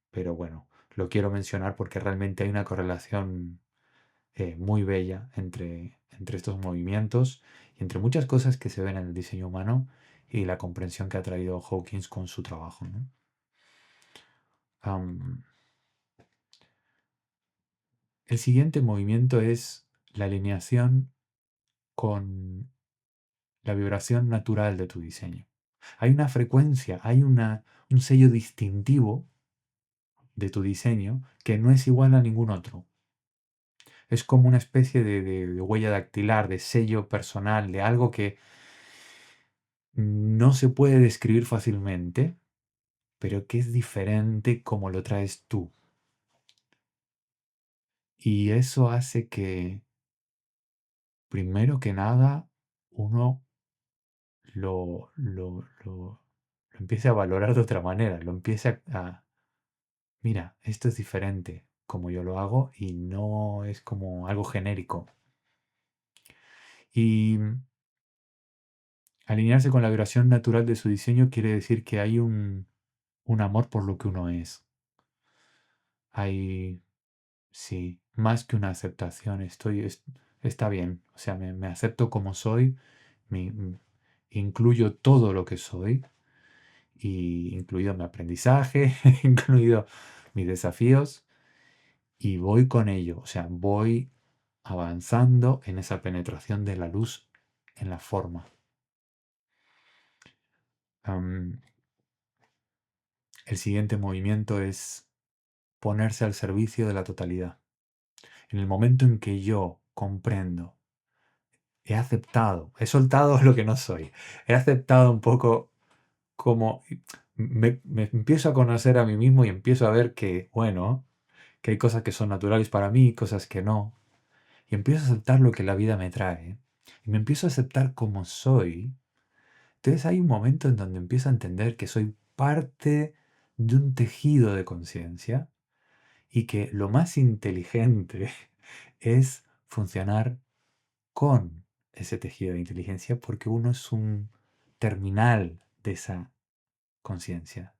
pero bueno, lo quiero mencionar porque realmente hay una correlación muy bella entre estos movimientos y entre muchas cosas que se ven en el diseño humano y la comprensión que ha traído Hawkins con su trabajo, ¿no? Am, el siguiente movimiento es la alineación con la vibración natural de tu diseño. Hay una frecuencia, un sello distintivo de tu diseño que no es igual a ningún otro. Es como una especie de huella dactilar, de sello personal, de algo que no se puede describir fácilmente, pero que es diferente como lo traes tú. Y eso hace que, primero que nada, uno lo empiece a valorar de otra manera, lo empiece mira, esto es diferente como yo lo hago y no es como algo genérico. Y alinearse con la vibración natural de su diseño quiere decir que hay un amor por lo que uno es. Hay, sí, más que una aceptación. Está bien. O sea, me acepto como soy, incluyo todo lo que soy, y incluido mi aprendizaje, incluido mis desafíos, y voy con ello. O sea, voy avanzando en esa penetración de la luz en la forma. El siguiente movimiento es ponerse al servicio de la totalidad. En el momento en que yo comprendo, he aceptado, he soltado lo que no soy, he aceptado un poco como me empiezo a conocer a mí mismo y empiezo a ver que, bueno, que hay cosas que son naturales para mí, cosas que no, y empiezo a aceptar lo que la vida me trae, y me empiezo a aceptar como soy. Entonces hay un momento en donde empiezo a entender que soy parte de un tejido de conciencia y que lo más inteligente es funcionar con ese tejido de inteligencia porque uno es un terminal de esa conciencia.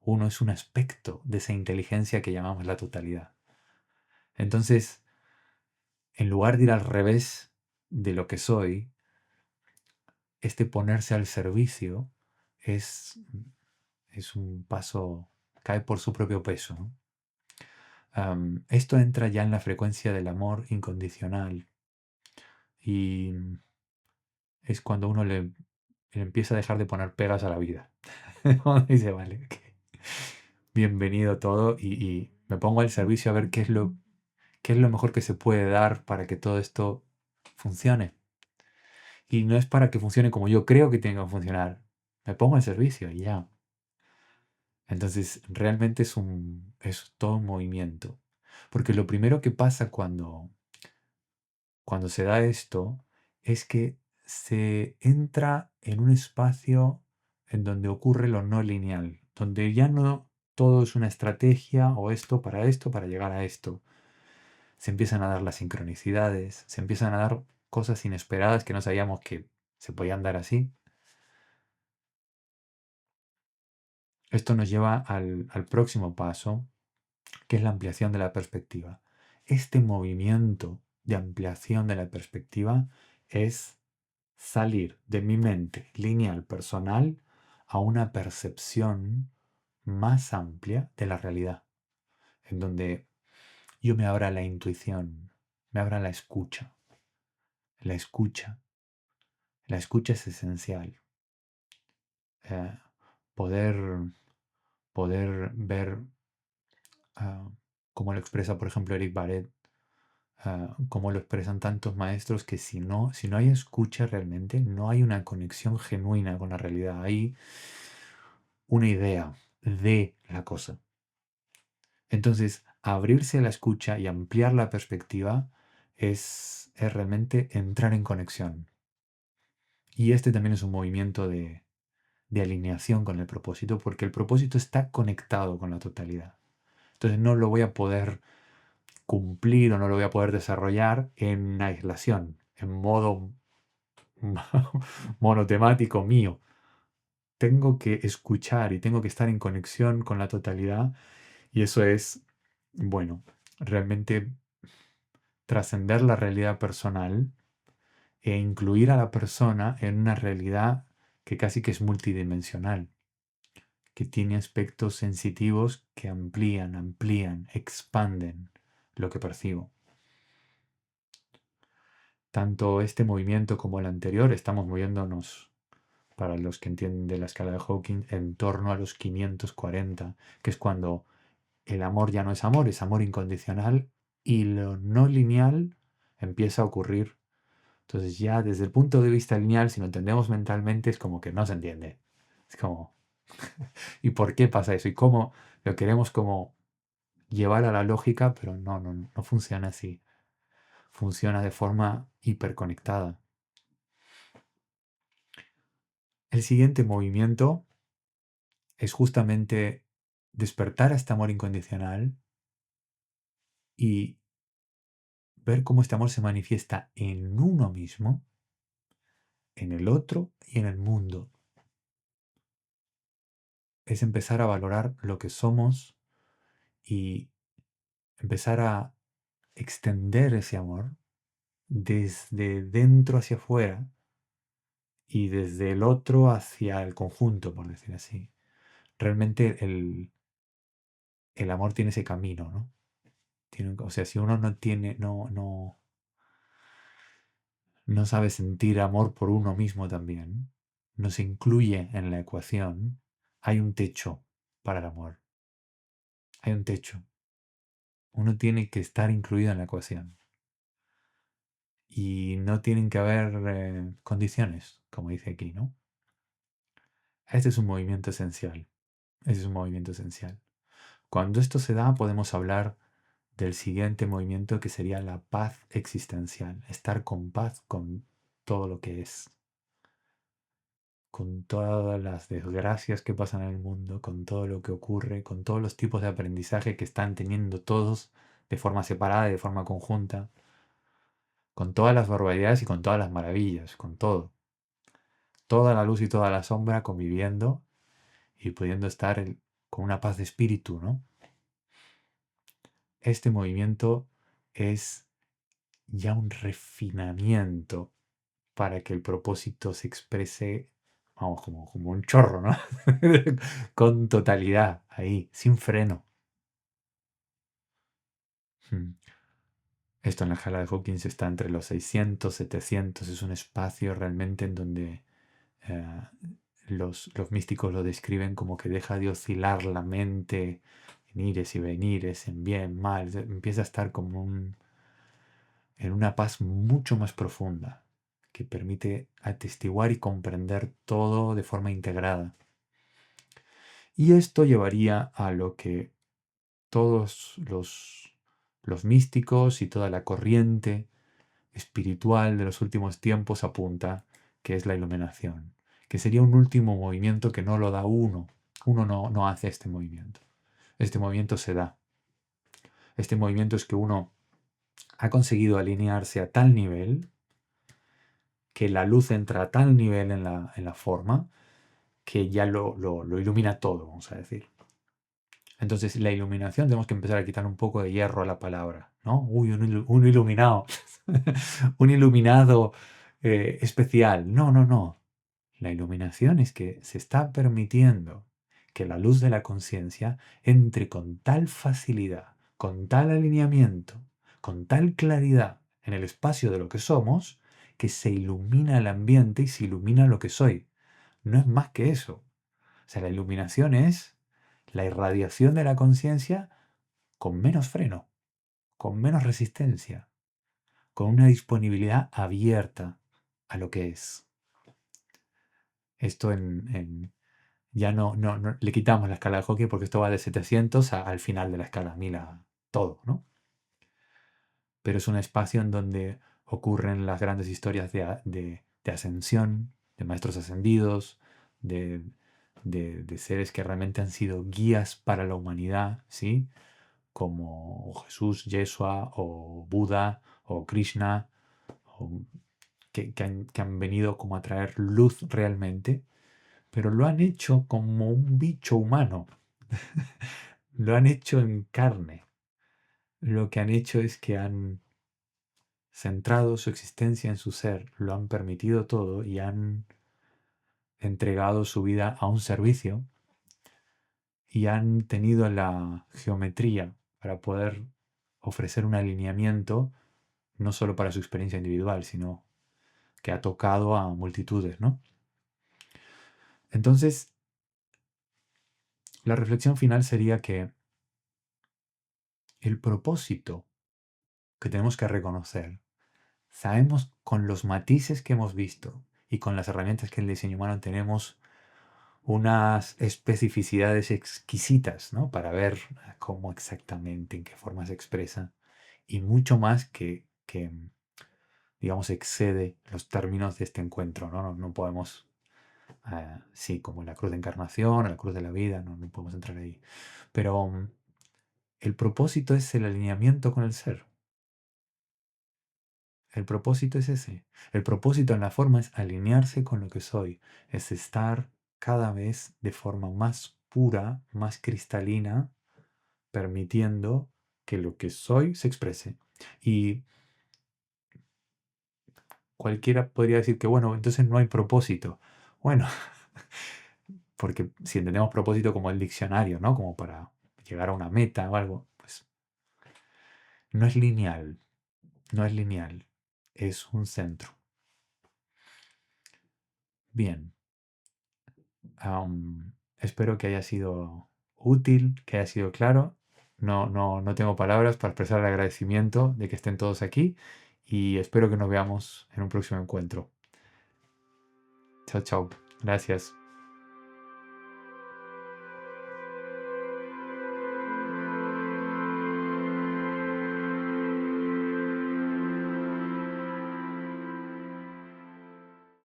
Uno es un aspecto de esa inteligencia que llamamos la totalidad. Entonces, en lugar de ir al revés de lo que soy, este ponerse al servicio es, es un paso, cae por su propio peso, ¿no? Esto entra ya en la frecuencia del amor incondicional y es cuando uno le empieza a dejar de poner pegas a la vida. Dice, vale, ok, bienvenido todo y me pongo al servicio a ver qué es lo mejor que se puede dar para que todo esto funcione. Y no es para que funcione como yo creo que tenga que funcionar. Me pongo al servicio y ya. Entonces, realmente es todo un movimiento. Porque lo primero que pasa cuando se da esto es que se entra en un espacio en donde ocurre lo no lineal, donde ya no todo es una estrategia o esto para llegar a esto. Se empiezan a dar las sincronicidades, se empiezan a dar cosas inesperadas que no sabíamos que se podían dar así. Esto nos lleva al próximo paso, que es la ampliación de la perspectiva. Este movimiento de ampliación de la perspectiva es salir de mi mente lineal personal a una percepción más amplia de la realidad, en donde yo me abra la intuición, me abra la escucha. La escucha, la escucha es esencial. Eh, poder, poder ver ah, cómo lo expresa, por ejemplo, Eric Barrett, cómo lo expresan tantos maestros, que si no hay escucha realmente, no hay una conexión genuina con la realidad. Hay una idea de la cosa. Entonces, abrirse a la escucha y ampliar la perspectiva es realmente entrar en conexión. Y este también es un movimiento de alineación con el propósito, porque el propósito está conectado con la totalidad. Entonces no lo voy a poder cumplir o no lo voy a poder desarrollar en aislación, en modo monotemático mío. Tengo que escuchar y tengo que estar en conexión con la totalidad, y eso es, bueno, realmente trascender la realidad personal e incluir a la persona en una realidad que casi que es multidimensional, que tiene aspectos sensitivos que amplían, expanden lo que percibo. Tanto este movimiento como el anterior estamos moviéndonos, para los que entienden de la escala de Hawking, en torno a los 540, que es cuando el amor ya no es amor incondicional, y lo no lineal empieza a ocurrir. Entonces ya desde el punto de vista lineal, si lo entendemos mentalmente, es como que no se entiende. Es como, ¿y por qué pasa eso? ¿Y cómo lo queremos como llevar a la lógica? Pero no funciona así. Funciona de forma hiperconectada. El siguiente movimiento es justamente despertar a este amor incondicional y ver cómo este amor se manifiesta en uno mismo, en el otro y en el mundo. Es empezar a valorar lo que somos y empezar a extender ese amor desde dentro hacia afuera y desde el otro hacia el conjunto, por decir así. Realmente el amor tiene ese camino, ¿no? O sea, si uno no tiene, no sabe sentir amor por uno mismo también, no se incluye en la ecuación, hay un techo para el amor. Hay un techo. Uno tiene que estar incluido en la ecuación. Y no tienen que haber condiciones, como dice aquí, ¿no? Este es un movimiento esencial. Ese es un movimiento esencial. Cuando esto se da, podemos hablar del siguiente movimiento, que sería la paz existencial. Estar con paz con todo lo que es, con todas las desgracias que pasan en el mundo, con todo lo que ocurre, con todos los tipos de aprendizaje que están teniendo todos de forma separada y de forma conjunta, con todas las barbaridades y con todas las maravillas, con todo. Toda la luz y toda la sombra conviviendo y pudiendo estar con una paz de espíritu, ¿no? Este movimiento es ya un refinamiento para que el propósito se exprese, vamos, como un chorro, ¿no? Con totalidad, ahí, sin freno. Hmm. Esto en la escala de Hawkins está entre los 600, 700, es un espacio realmente en donde eh, los místicos lo describen como que deja de oscilar la mente en ires y venires, en bien, mal, empieza a estar como en una paz mucho más profunda, que permite atestiguar y comprender todo de forma integrada. Y esto llevaría a lo que todos los místicos y toda la corriente espiritual de los últimos tiempos apunta, que es la iluminación, que sería un último movimiento que no lo da uno. Uno no hace este movimiento. Este movimiento se da. Este movimiento es que uno ha conseguido alinearse a tal nivel que la luz entra a tal nivel en la forma que ya lo ilumina todo, vamos a decir. Entonces, la iluminación tenemos que empezar a quitar un poco de hierro a la palabra, ¿no? Uy, un iluminado, un iluminado especial. No, no, no. La iluminación es que se está permitiendo que la luz de la conciencia entre con tal facilidad, con tal alineamiento, con tal claridad en el espacio de lo que somos, que se ilumina el ambiente y se ilumina lo que soy. No es más que eso. O sea, la iluminación es la irradiación de la conciencia con menos freno, con menos resistencia, con una disponibilidad abierta a lo que es. Esto ya no le quitamos la escala de Hawking porque esto va de 700 al final de la escala, 1000 a todo, ¿no? Pero es un espacio en donde ocurren las grandes historias de ascensión, de maestros ascendidos, de, de seres que realmente han sido guías para la humanidad, ¿sí? Como Jesús, Yeshua o Buda o Krishna, o que han venido como a traer luz realmente, pero lo han hecho como un bicho humano, lo han hecho en carne. Lo que han hecho es que han centrado su existencia en su ser, lo han permitido todo y han entregado su vida a un servicio y han tenido la geometría para poder ofrecer un alineamiento no solo para su experiencia individual, sino que ha tocado a multitudes, ¿no? Entonces, la reflexión final sería que el propósito que tenemos que reconocer, sabemos con los matices que hemos visto y con las herramientas que el diseño humano tenemos unas especificidades exquisitas, ¿no? Para ver cómo exactamente, en qué forma se expresa y mucho más que digamos, excede los términos de este encuentro, ¿no? No podemos, sí, como la cruz de encarnación, la cruz de la vida, no podemos entrar ahí. Pero el propósito es el alineamiento con el ser. El propósito es ese. El propósito en la forma es alinearse con lo que soy, es estar cada vez de forma más pura, más cristalina, permitiendo que lo que soy se exprese. Y cualquiera podría decir que, bueno, entonces no hay propósito. Bueno, porque si entendemos propósito como el diccionario, ¿no? Como para llegar a una meta o algo, pues no es lineal, no es lineal, es un centro. Bien, espero que haya sido útil, que haya sido claro. No tengo palabras para expresar el agradecimiento de que estén todos aquí y espero que nos veamos en un próximo encuentro. Chao, chao. Gracias.